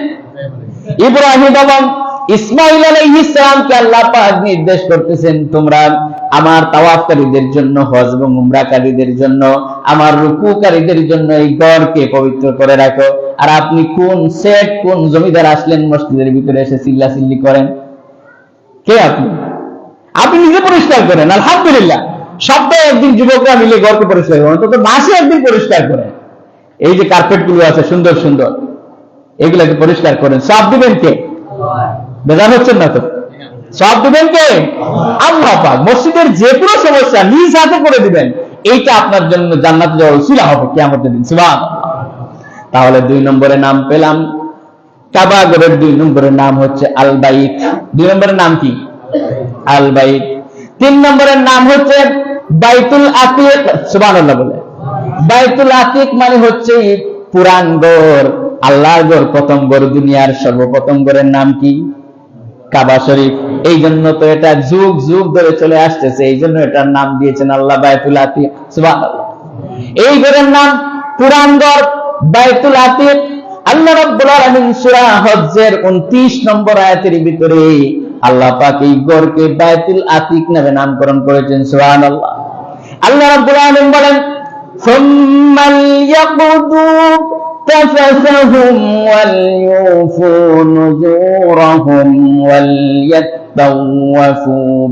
ইব্রাহিম এবং ইসমাইল আলাইহিস সালামকে আল্লাহ পাক নির্দেশ করতেছেন, তোমরা আমার তাওয়াফকারীদের জন্য, হজ এবং উমরাকারীদের জন্য, আমার রুকুকারীদের জন্য এই ঘরকে পবিত্র করে রাখো। আর আপনি কোন জমিদার আসলেন মসজিদের ভিতরে এসে চিল্লাচিল্লি করেন? কে আপনি? আপনি নিজে পরিষ্কার করেন। আলহামদুলিল্লাহ, সপ্তাহে একদিন যুবকরা মিলে ঘরকে পরিষ্কার করেন, অন্তত মাসে একদিন পরিষ্কার করেন। এই যে কার্পেট গুলো আছে সুন্দর সুন্দর, এগুলাকে পরিষ্কার করেন। সব দিবেন কে? বেজার হচ্ছেন না তো? সব দিবেন কে? আল্লাহ পাক। মসজিদের যে কোনো সমস্যা নিজ হাতে করে দিবেন, এইটা আপনার জন্য জান্নাতে যাওয়ার উসিলা হবে কিয়ামতের দিন। সুবহানাল্লাহ। তাহলে 2 নম্বরে নাম পেলাম কাবা ঘরের। 2 নম্বরের নাম হচ্ছে আল বাইত। 2 নম্বরের নাম কি? আল বাইত। 3 নম্বরের নাম হচ্ছে বাইতুল আতিক। সুবহানাল্লাহ বলে। বাইতুল আতিক মানে হচ্ছে পুরান ঘর, আল্লাহর ঘর, প্রথম ঘর, দুনিয়ার সর্বপ্রথম ঘরের নাম কি? কাবা শরীফ। এই জন্য তো এটা যুগ যুগ ধরে চলে আসতেছে, এই জন্য এটার নাম দিয়েছেন আল্লাহ বাইতুল আতিক। সুবহানাল্লাহ। এই ঘরের নাম পুরান ঘর, বাইতুল আতিক। আল্লাহ রাব্বুল আলামিন সূরা হজ্জের 29 নম্বর আয়াতের ভিতরে আল্লাহ পাক এই ঘরকে বাইতুল আতিক নামে নামকরণ করেছেন। সুবহানাল্লাহ। আল্লাহ রাব্বুল আলামিন বলেন, সুম্মা ইয়াকুদু تفثهم وليوفوا نذورهم وليطوفوا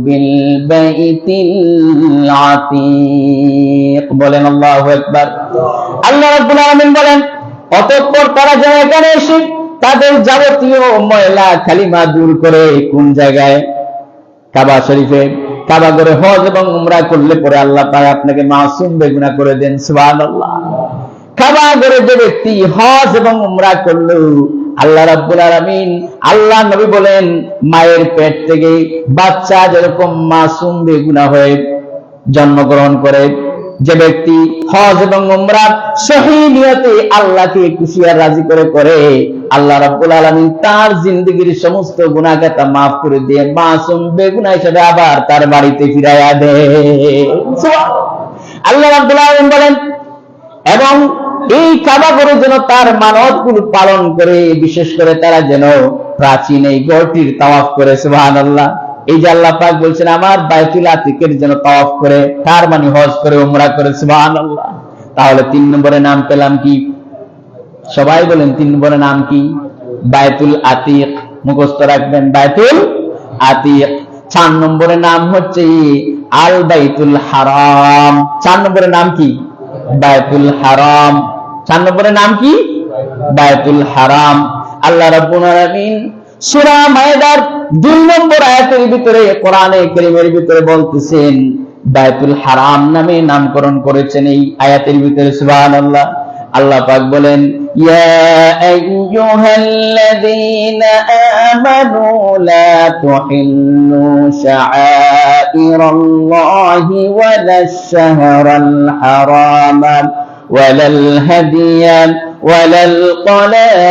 بالبيت العتيق। বলেন আল্লাহু আকবার। আল্লাহ রাব্বুল আলামিন বলেন, অতঃপর তারা যেন এখানে এসে তাদের যাবতীয় ময়লা কালিমা দূর করে। কোন জায়গায়? কাবা শরীফে। কাবা ঘরে হজ এবং উমরা করলে পরে আল্লাহ পাক আপনাকে মাসুম বেগুনাহ করে দেন। সুবহানাল্লাহ। কাবা ঘরে যে ব্যক্তি হজ এবং উমরা করলো, আল্লাহ রাব্বুল আলামিন, আল্লাহ নবী বলেন, মায়ের পেট থেকে বাচ্চা যেরকম মাসুম বেগুনাহ হয়ে জন্মগ্রহণ করে, যে ব্যক্তি হজ এবং উমরা সহিহ নিয়তে আল্লাহকে খুশি আর রাজি করে আল্লাহ রাব্বুল আলামিন তার জিন্দেগীর সমস্ত গুনাহ খাতা maaf করে দিয়ে মাসুম বেগুনাহ হিসেবে আবার তার বাড়িতে ফিরাইয়া দেয়। আল্লাহ রাব্বুল আলামিন বলেন, এবং এই কাবা ঘরে যেন তার মানতগুলো পালন করে, বিশেষ করে তারা যেন প্রাচীন এই ঘরটির তাওয়াফ করে। সুবহানাল্লাহ। এই যে আল্লাহ পাক বলছেন আমার বাইতুল আতিকের যেন তাওয়াফ করে, তার মানে হজ করে, উমরা করে। সুবহানাল্লাহ। তাহলে 3 নম্বরে নাম পেলাম কি? সবাই বলেন 3 নম্বরে নাম কি? বাইতুল আতিক। মুখস্থ রাখবেন, বাইতুল আতিক। 4 নম্বরে নাম হচ্ছে আল বাইতুল হারাম। 4 নম্বরে নাম কি? বাইতুল হারাম। 4 নম্বরে নাম কি? বাইতুল হারাম। আল্লাহ রাব্বুল আলামিন সূরা মায়েদার 2 নম্বর আয়াতের ভিতরে, কোরআনে কারীমের ভিতরে বলতেছেন, বাইতুল হারাম নামে নামকরণ করেছেন এই আয়াতের ভিতরে। সুবহানাল্লাহ। আল্লাহ পাক বলেন, ইয়া আইয়ুহাল্লাযীনা আমানু লা তুহিল্লু শাআইরাল্লাহি ওয়ালাশ শাহরাল হারামা ওয়ালাল হাদিয়া ওয়ালাল কলাইদা।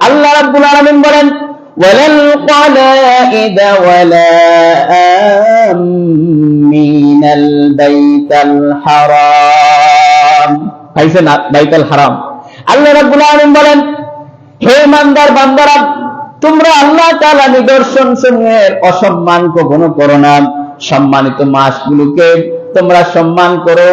আল্লাহ রাব্বুল আলামিন বলেন, ওয়ালাল কলাইদা ওয়ালা আমিনাল বাইতাল হারাম। পাইছেন বাইতুল হারাম। আল্লাহ রাব্বুল আলামিন বলেন, হে ইমানদার বান্দারা, তোমরা আল্লাহ তাআলা নিদর্শন সমূহের অসম্মান কখনো করো না। সম্মানিত মাসগুলোকে তোমরা সম্মান করো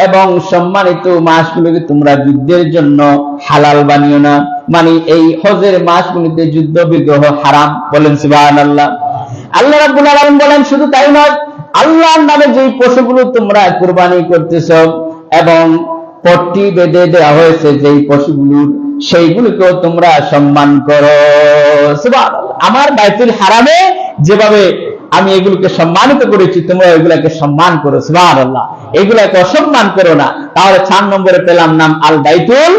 এবং সম্মানিত মাসগুলোকে তোমরা যুদ্ধের জন্য হালাল বানিও না। মানে এই হজের মাসগুলিতে যুদ্ধ বিগ্রহ হারাম। বলেন সুবহানাল্লাহ। আল্লাহ রাব্বুল আলামিন বলেন, শুধু তাই নয়, আল্লাহর নামে যেই পশুগুলো তোমরা কুরবানি করতেছ এবং পট্টি বেঁধে দেওয়া হয়েছে যেই পশুগুলোর, সেইগুলোকেও তোমরা সম্মান করো। সুবহানাল্লাহ। আমার বাইতুল হারামে যেভাবে আমি এগুলোকে সম্মানিত করেছি, তোমরা এগুলাকে সম্মান করো। সুবহানাল্লাহ। এগুলাকে অসম্মান করো না। তাহলে 4 নম্বরে পেলাম নাম আল বাইতুল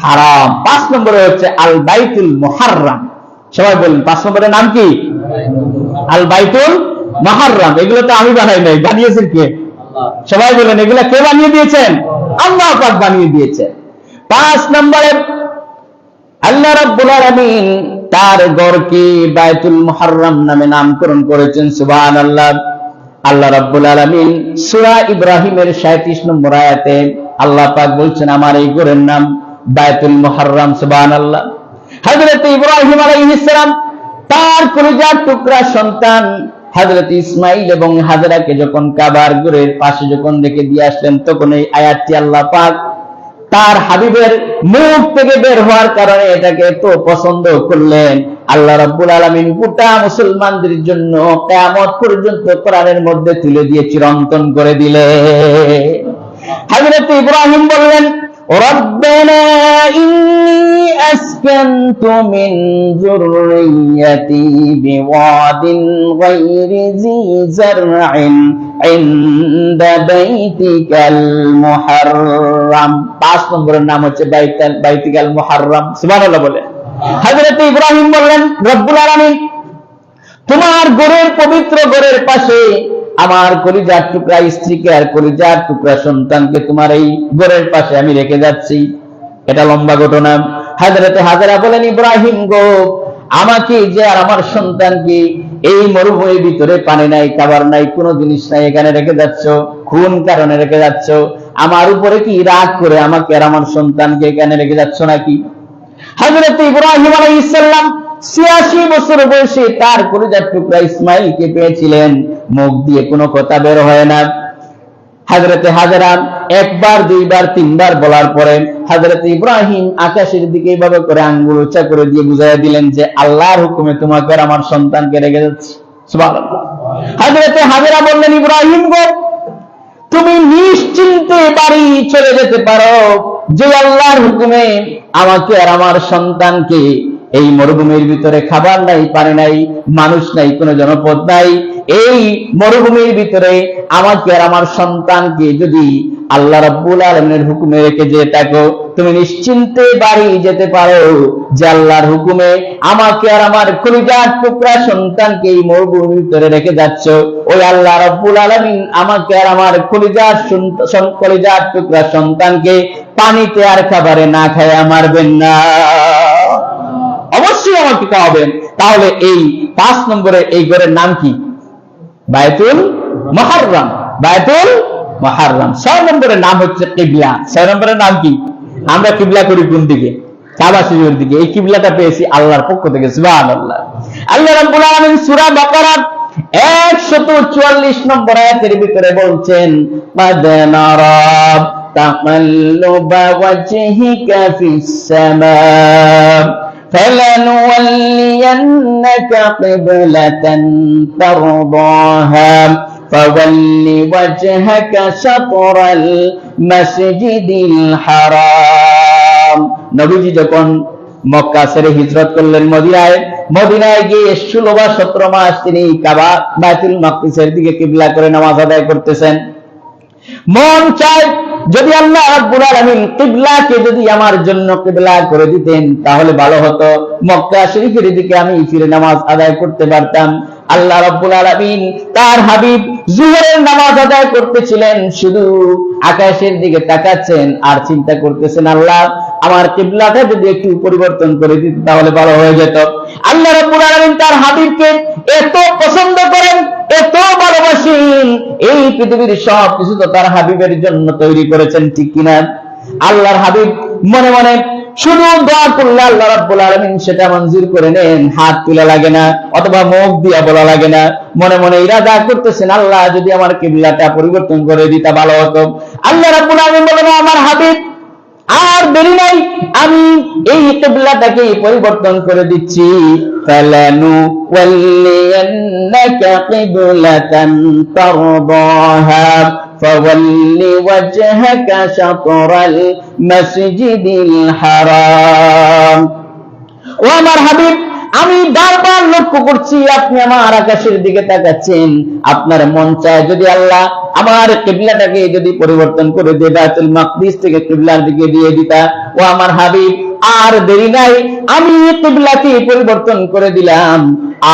হারাম। 5 নম্বরে হচ্ছে আল বাইতুল মুহাররাম। সবাই বলেন 5 নম্বরের নাম কি? আল বাইতুল মুহাররাম। এগুলো তো আমি বানাই নাই, বানিয়েছেন কে? সবাই বলেন এগুলা কে বানিয়ে দিয়েছেন? আল্লাহ পাক বানিয়ে দিয়েছেন। 5 নম্বরে আল্লাহ রাব্বুল আলামিন তার ঘরকে বাইতুল মুহাররাম নামে নামকরণ করেছেন। সুবহানাল্লাহ। আল্লাহ রাব্বুল আলামিন সূরা ইব্রাহিমের 37 নম্বর আয়াতে আল্লাহ পাক বলছেন আমার এই ঘরের নাম বাইতুল মুহাররাম। সুবহানাল্লাহ। হযরত ইব্রাহিম আলাইহিস সালাম তার কলিজার টুকরা সন্তান হযরত ইসমাইল এবং হাজরাকে যখন কাবার ঘরের পাশে যখন রেখে দিয়ে আসলেন, তখন এই আয়াতটি আল্লাহ পাক তার হাবিবের মুখ থেকে বের হওয়ার কারণে এটাকে এত পছন্দ করলেন। আল্লাহ রাব্বুল আলামিন গোটা মুসলমানদের জন্য কিয়ামত পর্যন্ত কোরআনের মধ্যে তুলে দিয়ে চিরন্তন করে দিলেন। হযরত ইব্রাহিম বললেন রব্বানা ইন্নী আসকানতু মিন যুররিয়্যাতি বিওয়াদিন গায়রি যী যার'ইন ইনদা বাইতিকাল মুহাররাম। 5 নম্বরের নাম হচ্ছে বাইতিকাল মুহাররাম। সুবহানাল্লাহ বলে হযরত ইব্রাহিম বললেন রব্বুল আলামিন তোমার ঘরের পবিত্র ঘরের পাশে আমার কলিজার টুকরা স্ত্রীকে আর কলিজার টুকরা সন্তানকে তোমার এই ঘরের পাশে আমি রেখে যাচ্ছি। এটা লম্বা ঘটনা। হযরত হাজরা বলেন ইব্রাহিম গো, আমাকে যে আর আমার সন্তানকে এই মরুভূমির ভিতরে পানি নাই, খাবার নাই, কোনো জিনিস নাই, এখানে রেখে যাচ্ছ, কোন কারণে রেখে যাচ্ছ? আমার উপরে কি রাগ করে আমাকে আর আমার সন্তানকে এখানে রেখে যাচ্ছ নাকি? হযরত ইব্রাহিম আলাইহিস সালাম 86 বছর বয়সে তার কলিজার টুকরা ইসমাইলকে পেয়েছিলেন, মুখ দিয়ে কোনো কথা বের হয় না। হযরত হাজরা একবার, দুইবার, তিনবার বলার পরে হযরত ইব্রাহিম আকাশের দিকে এইভাবে করে আঙ্গুল উঁচা করে দিয়ে বুঝাইয়া দিলেন যে আল্লাহর হুকুমে তোমাকে আর আমার সন্তানকে রেখে যাচ্ছি। সুবহানাল্লাহ। হযরত হাজরা বললেন ইব্রাহিম গো, তুমি নিশ্চিন্তে বাড়ি চলে যেতে পারো, যে আল্লাহর হুকুমে আমাকে আর আমার সন্তানকে এই মরুভূমির ভিতরে খাবার নাই, পানি নাই, মানুষ নাই, কোনো জনপদ নাই, এই মরুভূমির ভিতরে আমাকে আর আমার সন্তানকে যদি আল্লাহ রাব্বুল আলামিনের হুকুমে রেখে যেতে থাকো, তুমি নিশ্চিন্তে বাড়ি যেতে পারো, যে আল্লাহর হুকুমে আমাকে আর আমার কলিজার টুকরা সন্তানকে এই মরুভূমির ভিতরে রেখে যাচ্ছ, ওই আল্লাহ রাব্বুল আলামিন আমাকে আর আমার কলিজার টুকরা সন্তানকে পানিতে আর খাবারে না খায়া মারবেন না, অবশ্যই আমাকে খাওয়াবেন। তাহলে এই 5 নম্বরে এই ঘরের নাম কি? বাইতুল মুহাররাম। বাইতুল মুহাররাম। 6 নম্বরের নাম হচ্ছে কিবলা। 6 নম্বরের নাম কি? আমরা কিবলা করি কোন দিকে? কাবা শরীফের দিকে। এই কিবলাটা পেয়েছি আল্লাহর পক্ষ থেকে। সুবহানাল্লাহ। আল্লাহ রাব্বুল আলামিন সূরা বাকারা 144 নম্বর আয়াতের ভিতরে বলছেন قد نرى تقلب وجهك في السماء فلنولينك قبلة ترضاها فول وجهك شطر المسجد الحرام। নবীজি যখন মক্কা ছেড়ে হিজরত করলেন মদিনায় গিয়ে 16 বা 17 মাস তিনি কাবা বাইতুল মাকদিসের দিকে কিবলা করে নামাজ আদায় করতেছেন। মন চায় যদি আল্লাহ রাব্বুল আলামিন কিবলাকে যদি আমার জন্য কিবলা করে দিতেন তাহলে ভালো হতো, মক্কা শরীফের দিকে আমি ফিরে নামাজ আদায় করতে পারতাম। আল্লাহ রাব্বুল আলামিন তার হাবিব জোহরের নামাজ আদায় করতেছিলেন, শুধু আকাশের দিকে তাকাচ্ছেন আর চিন্তা করতেছেন আল্লাহ আমার কিবলাটা যদি একটু পরিবর্তন করে দিত তাহলে ভালো হয়ে যেত। আল্লাহ রাব্বুল আলামিন তার হাবিবকে এত পছন্দ করেন, এত ভালোবাসেন, এই পৃথিবীর সব কিছু তো তার হাবিবের জন্য তৈরি করেছেন, ঠিক কিনা? আল্লাহর হাবিব মনে মনে শুধু দোয়া করলে আল্লাহ রাব্বুল আলামিন সেটা মঞ্জুর করে নেন, হাত তোলা লাগে না অথবা মুখ দিয়া বলা লাগে না, মনে মনে ইরাদা করতেছেন আল্লাহ যদি আমার কিবলাটা পরিবর্তন করে দিতা ভালো হতো। আল্লাহ রাব্বুল আলামিন বলেন আমার হাবিব আর দেরি নাই, আমি এই কিবলাটাকে পরিবর্তন করে দিচ্ছি। ফালানু ওয়াল্লিয়ান্নাকা কিবলাতান তারদাহা ফাওয়াল্লি ওয়াজহাকা শাতরাল মাসজিদিল হারাম। ও আমার হাবিব, আমি বারবার লক্ষ্য করছি আপনি আমার আকাশের দিকে তাকাচ্ছেন। আপনার মন চায় যদি আল্লাহ আমার কিবলাটাকে যদি পরিবর্তন করে দিয়ে বাইতুল মাকদিস থেকে কিবলার দিকে দিয়ে দিতা। ও আমার হাবিব, আর দেরি নাই, আমি কিবলাকে পরিবর্তন করে দিলাম।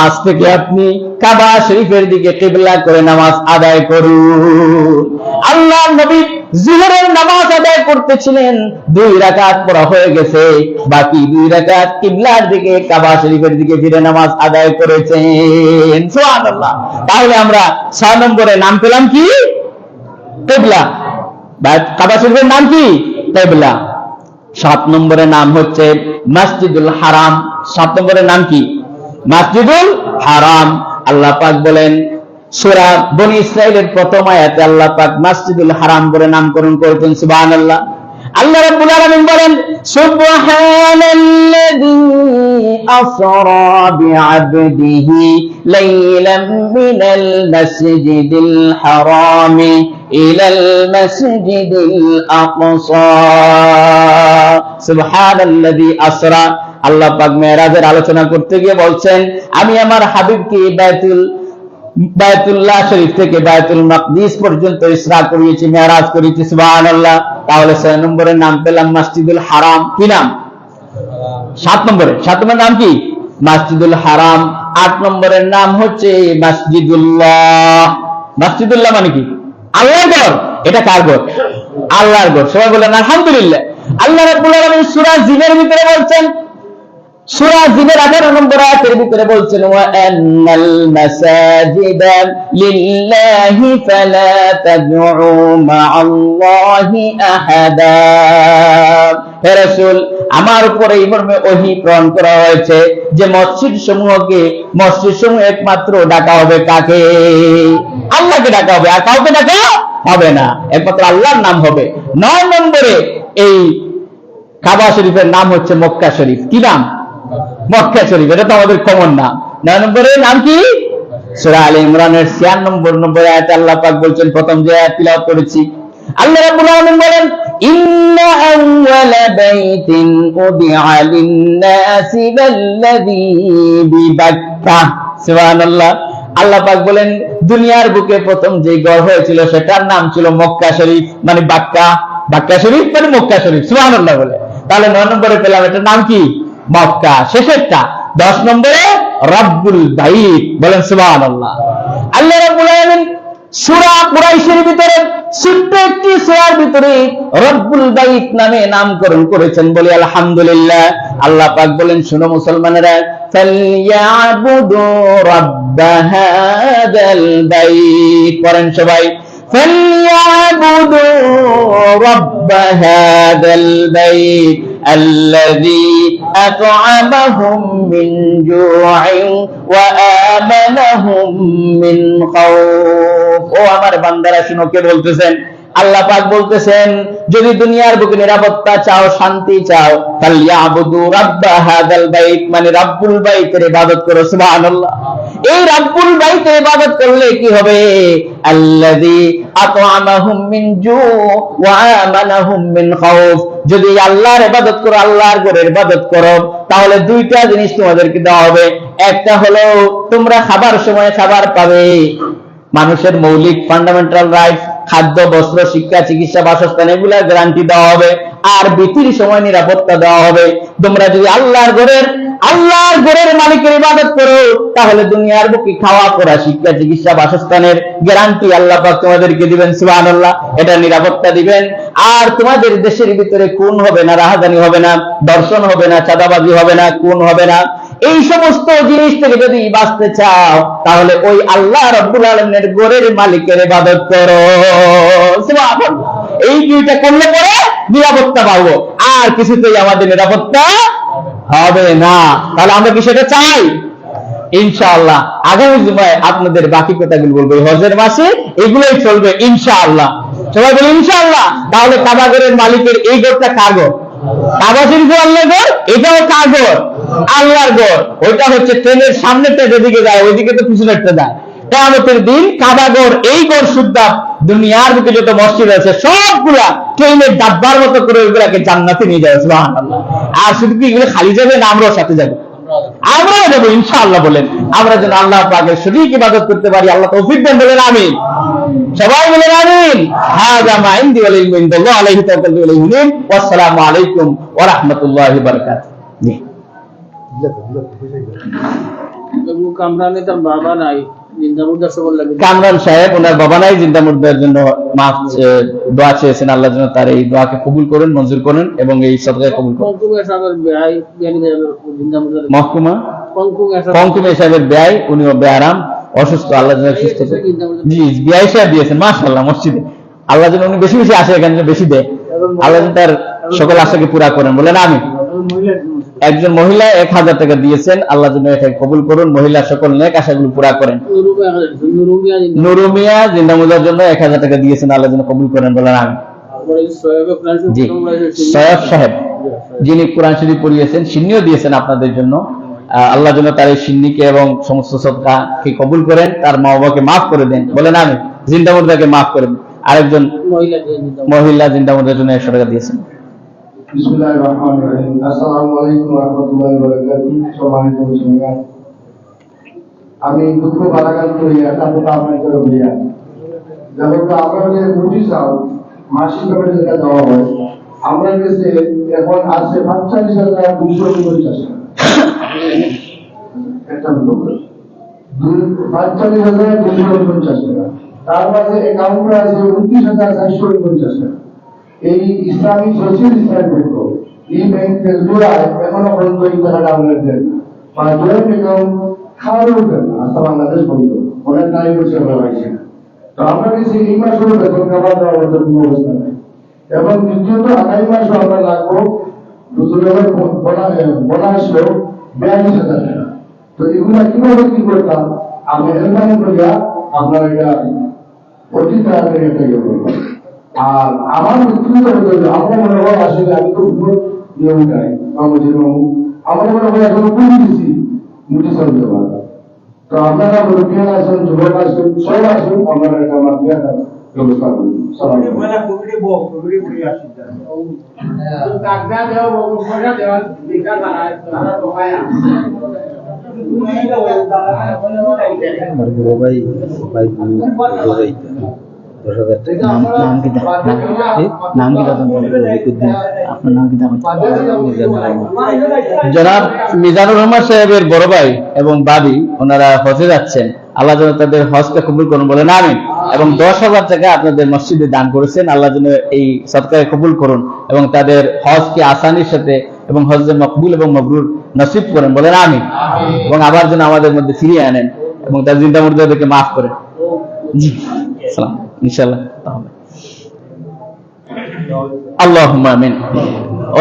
আজ থেকে আপনি কাবা শরীফের দিকে কিবলা করে নামাজ আদায় করুন। আল্লাহ নবী যোহরের নামাজ আদায় করতেছিলেন, 2 রাকাত পড়া হয়ে গেছে, বাকি 2 রাকাত কিবলার দিকে কাবা শরীফের দিকে ফিরে নামাজ আদায় করেছেন। সুবহানাল্লাহ। তাহলে আমরা 6 নম্বরে নাম পেলাম কি? কিবলা। কাবা শরীফের নাম কি? কিবলা। 7 নম্বরে নাম হচ্ছে মসজিদুল হারাম। 7 নম্বরে নাম কি? মসজিদুল হারাম। আল্লাহ পাক বলেন সূরা বনী ইসরাঈলের প্রথম আয়াতে আল্লাহ পাক মসজিদুল হারাম বলে নামকরণ করেছেন। সুবহানাল্লাহ। আল্লাহ রাব্বুল আলামিন বলেন সুবহানাল্লাযী আসরা বিআবদিহি লাইলাম মিনাল মাসজিদিল হারামি ইলাল মাসজিদিল আকসা। সুবহানাল্লাযী আসরা। আল্লাহ পাক মেরাজের আলোচনা করতে গিয়ে বলছেন আমি আমার হাবিবকে বায়তুল্লাহ শরীফ থেকে বায়তুল মাকদিস পর্যন্ত ইসরা করিয়েছি, মেরাজ করিয়েছি। সুবহানাল্লাহ। তাহলে 6 নম্বরের নাম পেলাম মসজিদুল হারাম। কি নাম? 7 নম্বরের নাম কি? মসজিদুল হারাম। 8 নম্বরের নাম হচ্ছে মসজিদুল্লাহ। মসজিদুল্লাহ মানে কি? আল্লাহর ঘর। এটা কার ঘর? আল্লাহর ঘর। সবাই বলেন আলহামদুলিল্লাহ। আল্লাহ রাব্বুল আলামিন সূরা জিনের ভিতরে বলছেন, সূরা জিনের 18 নম্বর আয়াতের ভিতরে বলছেন ওয়া আন্নাল মাসাজিদা লিল্লাহি ফালা তাদউ মাআল্লাহি আহাদা। হে রাসূল, আমার উপরে এই মর্মে ওহী প্রেরণ করা হয়েছে যে মসজিদ সমূহ একমাত্র ডাকা হবে কাকে? আল্লাহকে ডাকা হবে, আর কাউকে ডাকা হবে না, একমাত্র আল্লাহর নাম হবে। 9 নম্বরে এই কাবা শরীফের নাম হচ্ছে মক্কা শরীফ। কি নাম? মক্কা শরীফ। এটা তো আমাদের কমন নাম। 9 নম্বরের নাম কি? সূরা আলে ইমরানের 96 নম্বর আয়াতে আল্লাহ পাক বলছেন, প্রথম যে আয়াত তিলাওয়াত করেছি, আল্লাহ রাব্বুল আলামিন বলেন ইন্না আউওয়ালা বাইতিন উদিআ লিন-নাসি লাল্লাযী বিবাক্কা। সুবহানাল্লাহ। আল্লাহ পাক বলেন দুনিয়ার বুকে প্রথম যে ঘর হয়েছিল সেটার নাম ছিল মক্কা শরীফ, মানে বাক্কা শরীফ মানে মক্কা শরীফ। সুবহানাল্লাহ বলে। তাহলে 9 নম্বরে পেলাম এটার নাম কি? মক্কা। শেষেরটা 10 নম্বরে রব্বুল বাইত। বলেন সুবহানাল্লাহ। আল্লাহ রাব্বুল আলামিন সূরা কুরাইশের ভিতরে ছোট্ট একটি সূরার ভিতরে রব্বুল বাইত নামে নামকরণ করেছেন, বলি আলহামদুলিল্লাহ। আল্লাহ পাক বলেন শোনো মুসলমানেরা, ফালইয়াবুদু রাব্ব হাযাল বাইত। পড়েন সবাই, ফালইয়াবুদু রাব্ব হাযাল বাইত আল্লাযী আত'আমাহুম মিন জু'ইন ওয়া আমানাহুম মিন খাউফ। ও আমার বান্দারা শুনো, কে বলতেছেন? আল্লাহ পাক বলতেছেন যদি দুনিয়ার বুকে নিরাপত্তা চাও, শান্তি চাও, ফালইয়াবুদু রাব্ব হাযাল বাইত, মানে রব্বুল বাইতের ইবাদত করো। সুবহানাল্লাহ। এই রব্বুল বাইতের ইবাদত করলে কি হবে? আল্লাযী আত'আমাহুম মিন জু' ওয়া আমানাহুম মিন খাউফ। যদি আল্লাহর ইবাদত করো, আল্লাহর ঘরের ইবাদত করো, তাহলে 2টা জিনিস তোমাদেরকে দেওয়া হবে। একটা হলো তোমরা খাবার সময় খাবার পাবে, মানুষের মৌলিক ফান্ডামেন্টাল রাইটস, খাদ্য, বস্ত্র, শিক্ষা, চিকিৎসা, বাসস্থান, এগুলা গ্যারান্টি দেওয়া হবে। আর বিতির সময় নিরাপত্তা দেওয়া হবে। তোমরা যদি আল্লাহর ঘরের মালিকের ইবাদত করো, তাহলে দুনিয়ার বুকে খাওয়া পড়া, শিক্ষা, চিকিৎসা, বাসস্থানের গ্যারান্টি আল্লাহ পাক তোমাদেরকে দিবেন। সুবহানাল্লাহ। এটা নিরাপত্তা দিবেন। আর তোমাদের দেশের ভিতরে খুন হবে না, রাহাজানি হবে না, ধর্ষণ হবে না, চাঁদাবাজি হবে না, খুন হবে না। এই সমস্ত জিনিস থেকে যদি বাঁচতে চাও, তাহলে ওই আল্লাহ রাব্বুল আলামিনের ঘরের মালিকের ইবাদত করো। সুবহানাল্লাহ। এই 2টা করলে পরে নিরাপত্তা পাবো, আর কিছুতেই আমাদের নিরাপত্তা হবে না। তাহলে আমরা কি সেটা চাই? ইনশাআল্লাহ আগামী জুমায় আপনাদের বাকি কথাগুলো বলবো। হজের মাসে এগুলোই চলবে ইনশাআল্লাহ। সবাই বলি ইনশাআল্লাহ। তাহলে কাবা ঘরের মালিকের এই ঘরটা কার ঘর? কাবা শরীফ আল্লাহর ঘর, এটাও কার ঘর? আল্লাহর ঘর। ওইটা হচ্ছে ট্রেনের সামনেরটা যেদিকে যায় ওইদিকে তো পিছনেরটা যায়। কিয়ামতের দিন কাবাগর এই গড় সুদ্ধা দুনিয়ার বুকে যত মসজিদ আছে সবগুলা ট্রেনের ডাব্বার মতো করে ওইগুলাকে জান্নাতে নিয়ে যাবে সুবহানাল্লাহ। আর শুধু কি এগুলো খালি যাবে না আমরাও সাথে যাবো? আমরাও যাবো ইনশাআল্লাহ। বলেন আমরা যেন আল্লাহ পাকের সঠিক ইবাদত করতে পারি, আল্লাহ তৌফিক দেন। বলেন আমিন, সবাই বলেন আমিন। হাযা মা ইনদি ওয়া ইলমু ইনদাল্লাহ আলাইহি তাওয়াক্কালতু আলাইহি ওয়া আসসালামু আলাইকুম ওয়া রাহমাতুল্লাহি ওয়া বারাকাতুহু। জি কামরানে তার বাবা নাই, জিন্দা মুর্দা সবল লাগে। কামরান সাহেব ওনার বাবা নাই, জিন্দা মুর্দার জন্য মাফ দোয়া চেয়েছেন। আল্লাহ যেন তার এই দোয়াকে কবুল করেন, মঞ্জুর করেন এবং এই সদকাকে কবুল করেন। মহকুমা কঙ্কুমে সাহেবের ব্যয়, উনিও বেআরাম অসুস্থ, আল্লাহ যেন সুস্থ করেন। জি বিআই সাহেব দিয়েছেন মাশাআল্লাহ মসজিদে, আল্লাহ যেন উনি বেশি বেশি আসে, এখানে বেশি দেয়, আল্লাহ যেন তার সকল আশাকে পুরা করেন। বলেন আমিন। একজন মহিলা 1000 টাকা দিয়েছেন, আল্লাহ যেন এটাকে কবুল করুন, মহিলা সকল নেক আশাগুলো পুরা করেন। নুরুমিয়া জিন্দামুদার জন্য 1000 টাকা দিয়েছেন, আল্লাহ যেন কবুল করেন। বলেন আমিন। জি সৈয়দ সাহেব যিনি কোরআন শরীফ পড়িয়েছেন, সিন্নিও দিয়েছেন আপনাদের জন্য, আল্লাহ যেন তার এই সিন্নিকে এবং সমস্ত সদকাকে কবুল করেন, তার মা বাবাকে মাফ করে দেন। বলেন আমিন। জিন্দামুদাকে মাফ করে দেন। আরেকজন মহিলা জিন্দামুদার জন্য 100 টাকা দিয়েছেন। বিসমিল্লাহির রহমানির রহিম। আসসালামু আলাইকুম ওয়া রাহমাতুল্লাহি ওয়া বারাকাতুহু। সম্মানিত মুসলিম, আমি দুঃখ বারাকাত করি আপনাদের আপনাদের বলিয়া যেমন আমরা যে রুটি চাও মাসিকভাবে যেটা দেওয়া হয়, আমরা কাছে এখন আছে ৪৫,২৫০ টাকা। একটা লোক ৪৫,২৫০ টাকা, তার মাঝে অ্যাকাউন্টে আছে ২৯,৪৫০ টাকা। এই ইসলামী সোশ্যাল ইসলাম ব্যাংক, এই ব্যাংকের জোড়ায় এখনো পর্যন্ত এই টাকাটা আমরা দেন বা জয়েন্ট অ্যাকাউন্ট খাওয়ারও দেন না। আচ্ছা বাংলাদেশ বন্ধ অনেক টাইম বসে আমরা পাইছি না। তো আমরা কাছে এই মাসেও বেতন খাবার দেওয়ার মতো কোনো অবস্থা নেই। এবং দ্বিতীয়ত আগামী মাসও আমরা লাগবো বোনাসও ৪২,০০০ টাকা। তো এগুলা কিভাবে কি করতাম আমি এরকম করিয়া আপনার এটা অতি তাড়াতাড়ি একটা ইয়ে করবো। আর আমার ব্যক্তিগত আমার মনে হয় আসলে আমি তো ইয়ে উঠাই আমার মনে হয় এখন পুঁজি দিচ্ছি মুটি চলতে পারবো। তো আপনারা রুপিয়ান আসুন, যুবক আসুন, সব আসুন, আপনারা এটা আমার ব্যবস্থা করুন। জনাব মিজানুর রহমান সাহেবের বড় ভাই এবং বাবি ওনারা হজে যাচ্ছেন, আল্লাহ যেন তাদের হজকে কবুল করুন। বলেন আমিন। এবং 10,000 টাকা আপনাদের মসজিদে দান করেছেন, আল্লাহ যেন এই সদকাকে কবুল করুন এবং তাদের হজকে আসানির সাথে এবং হজে মকবুল এবং মবরুর নসিব করেন। বলেন আমিন। এবং আবার যেন আমাদের মধ্যে ফিরিয়ে আনেন এবং তার জিন্দা মুর্দাদেরকে মাফ করেন। জি সালাম ইনশাআল্লাহ। اللهم آمين.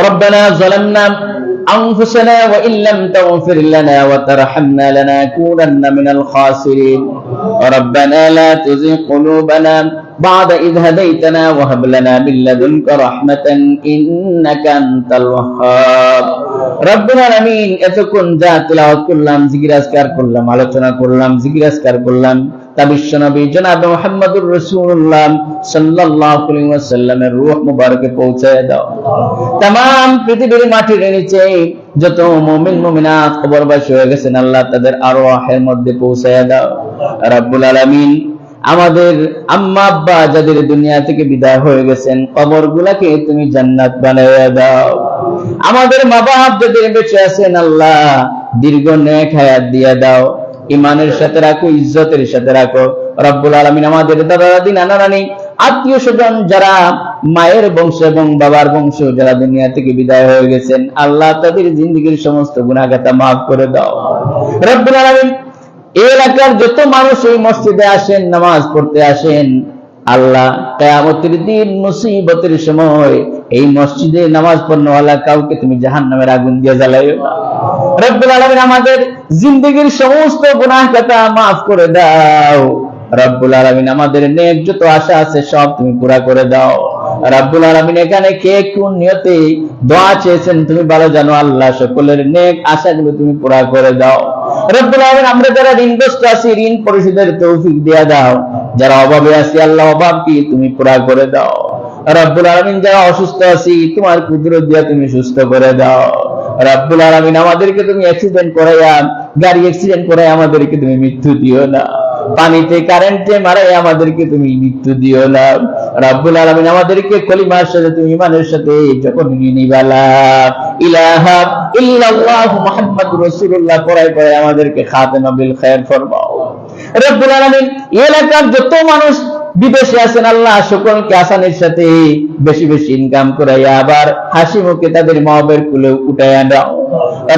ربنا ظلمنا أنفسنا وإن لم تغفر لنا وترحمنا لنكونن من الخاسرين. ربنا لا تزغ قلوبنا بعد إذ هديتنا وهب لنا من لدنك رحمة إنك أنت الوهاب. ربنا العالمين এতক্ষণ যা তেলাওয়াত করলাম, জিকির আজকার করলাম, আলোচনা করলাম, জিকির আজকার করলাম, তা বিশ্বনবী জনাব মুহাম্মদুর রাসূলুল্লাহ সাল্লাল্লাহু আলাইহি ওয়াসাল্লামের রূহ মুবারকে পৌঁছায় দাও। तमाम পৃথিবীর মাটির নিচে যত মুমিন মুমিনাত কবরবাসী হয়ে গেছেন, আল্লাহ তাদের আরওয়াহের মধ্যে পৌঁছায় দাও। রব্বুল আলামিন আমাদের আম্মা আব্বা যাদের দুনিয়া থেকে বিদায় হয়ে গেছেন, কবরগুলোকে তুমি জান্নাত বানাইয়া দাও। আমাদের মা বাপ যাদের বেঁচে আছেন, আল্লাহ দীর্ঘ নেক হায়াত দিয়ে দাও, ইমানের সাথে রাখো, ইজ্জতের সাথে রাখো। রব্বুল আলামিন আমাদের দাদা দাদি নানা নানি আত্মীয় স্বজন যারা মায়ের বংশ এবং বাবার বংশ যারা দুনিয়া থেকে বিদায় হয়ে গেছেন, আল্লাহ তাদের জিন্দেগীর সমস্ত গুনাহগাতা মাফ করে দাও। রব্বুল আলামিন এই এলাকার যত মানুষ এই মসজিদে আসেন, নামাজ পড়তে আসেন, আল্লাহ কিয়ামতের দিন মুসিবতের সময় এই মসজিদে নামাজ পড়নেওয়ালা কাউকে তুমি জাহান্নামের আগুন দিয়ে জ্বালাইও না। রব্বুল আলামিন আমাদের জিন্দেগীর সমস্ত গুনাহগাতা মাফ করে দাও। রব্বুল আলামিন আমাদের নেক যত আশা আছে সব তুমি পুরা করে দাও। রব্বুল আলামিন এখানে কে কোন নিয়তে দোয়া চেয়েছেন তুমি ভালো জানো, আল্লাহ সকলের নেক আশাগুলো তুমি পুরা করে দাও। রব্বুল আলামিন আমরা যারা ঋণগ্রস্ত আছি ঋণ পরিশোধের তৌফিক দিয়ে দাও, যারা অভাবে আছি আল্লাহ অভাবকে তুমি পুরা করে দাও। রব্বুল আলামিন যারা অসুস্থ আছি তোমার কুদরত দিয়ে তুমি সুস্থ করে দাও। রব্বুল আলামিন আমাদেরকে তুমি অ্যাক্সিডেন্ট করাইয়া, গাড়ি অ্যাক্সিডেন্ট করাইয়া আমাদেরকে তুমি মৃত্যু দিও না, পানিতে কারেন্টে মারাই আমাদেরকে তুমি মৃত্যু দিও না। রব্বুল আলামিন আমাদেরকে কলিমার সাথে তুমি ইমানের সাথে যখন নিবালা ইলাহা ইল্লাল্লাহু মুহাম্মাদুর রাসূলুল্লাহ পড়ায় পড়ায় আমাদেরকে খাতেমা বিল খায়র ফরমাও। রব্বুল আলামিন এলাকার যত মানুষ বিদেশে আছেন আল্লাহ সকলকে আসানের সাথে বেশি বেশি ইনকাম করাইয়া আবার হাসি মুখে তাদের মাওবের কুলে উঠাইয়া দাও।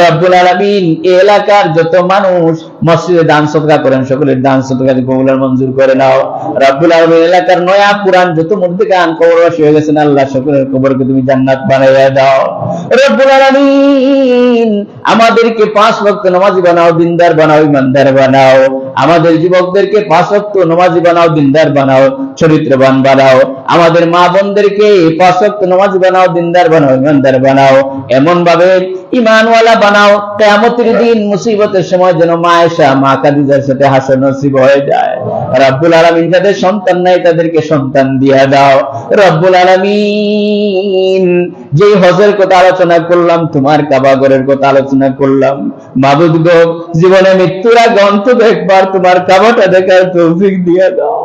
রব্বুল আলামিন এই এলাকার যত মানুষ মসজিদে দান সদকা করেন সকলের দান সদকা কবুল মঞ্জুর করে নাও। রব্বুল আলামিন এলাকার নয়া পুরান যত মুর্দিগান কবরবাসী হয়ে গেছেন আল্লাহ সকলের কবরকে তুমি জান্নাত বানাইয়া দাও। রব্বুল আলামিন আমাদেরকে 5 ওয়াক্ত নামাজি বানাও, দিনদার বানাও, ইমানদার বানাও। আমাদের যুবকদেরকে 5 ওয়াক্ত নামাজি বানাও, দিনদার বানাও, চরিত্রবান বানাও। আমাদের মা বোনদেরকে 5 ওয়াক্ত নামাজি বানাও, দিনদার বানাও, ইমানদার বানাও। এমন ভাবে ঈমানওয়ালা বানাও কিয়ামতের দিন মুসিবতের সময় যেন মা আয়েশা, মা খাদিজার সাথে হাসর নসিব হয়ে যায়। রব্বুল আলামিন যাদের সন্তান নাই তাদেরকে সন্তান দিয়া দাও। রব্বুল আলামিন যে হজের কথা আলোচনা করলাম, তোমার কাবা ঘরের কথা আলোচনা করলাম, মাবুদ গো জীবনে মৃত্যুর আগে অন্তত একবার তোমার কাবাটা দেখার তৌফিক দিয়া দাও।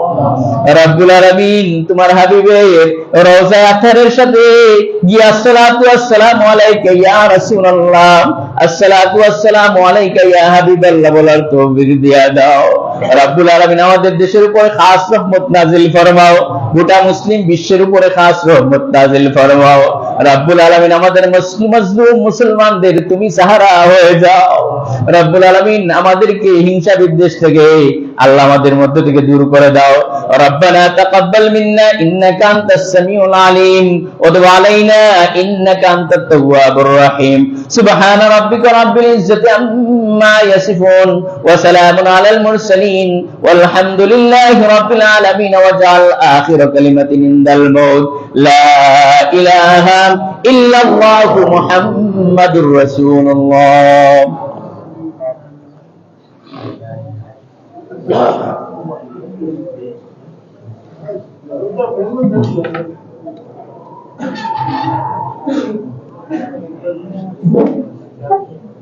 রব্বুল আলামিন তোমার হাবিবের রওজা আতহারের সাথে গিয়া আসসালাতু ওয়াসসালামু আলাইকা ইয়া রাসূলুল্লাহ, আসসালাতু ওয়াসসালামু আলাইকা ইয়া হাবিবাল্লাহ বলার তৌফিক দিয়া দাও। রব্বুল আলামিন আমাদের দেশের উপরে খাস রহমত নাজিল ফরমাও, গোটা মুসলিম বিশ্বের উপরে খাস রহমত নাজিল ফরমাও। রব্বুল আলামিন আমাদের মজলুম মুসলমানদের তুমি সাহারা হয়ে যাও। রব্বুল আলামিন আমাদেরকে হিংসা বিদ্বেষ থেকে আল্লাহ আমাদের মধ্য থেকে দূর করে দাও। রব্বানা তাকাব্বাল মিন্না ইন্নাকা আনতাস সামিউল আলিম ওয়া তুব আলাইনা ইন্নাকা আনতাত তাওয়াবুর রহিম। সুবহানা রাব্বিকা রাব্বিল ইজ্জাতি আম্মা ইয়াসিফুন ওয়া সালামুন আলাল মুরসালিন ওয়ালহামদুলিল্লাহি রাব্বিল আলামিন। ওয়া জাআল আখির কালিমাতিন ইনদাল মাউত লা ইলাহা ইল্লাল্লাহু মুহাম্মাদুর রাসূলুল্লাহ। Thank you.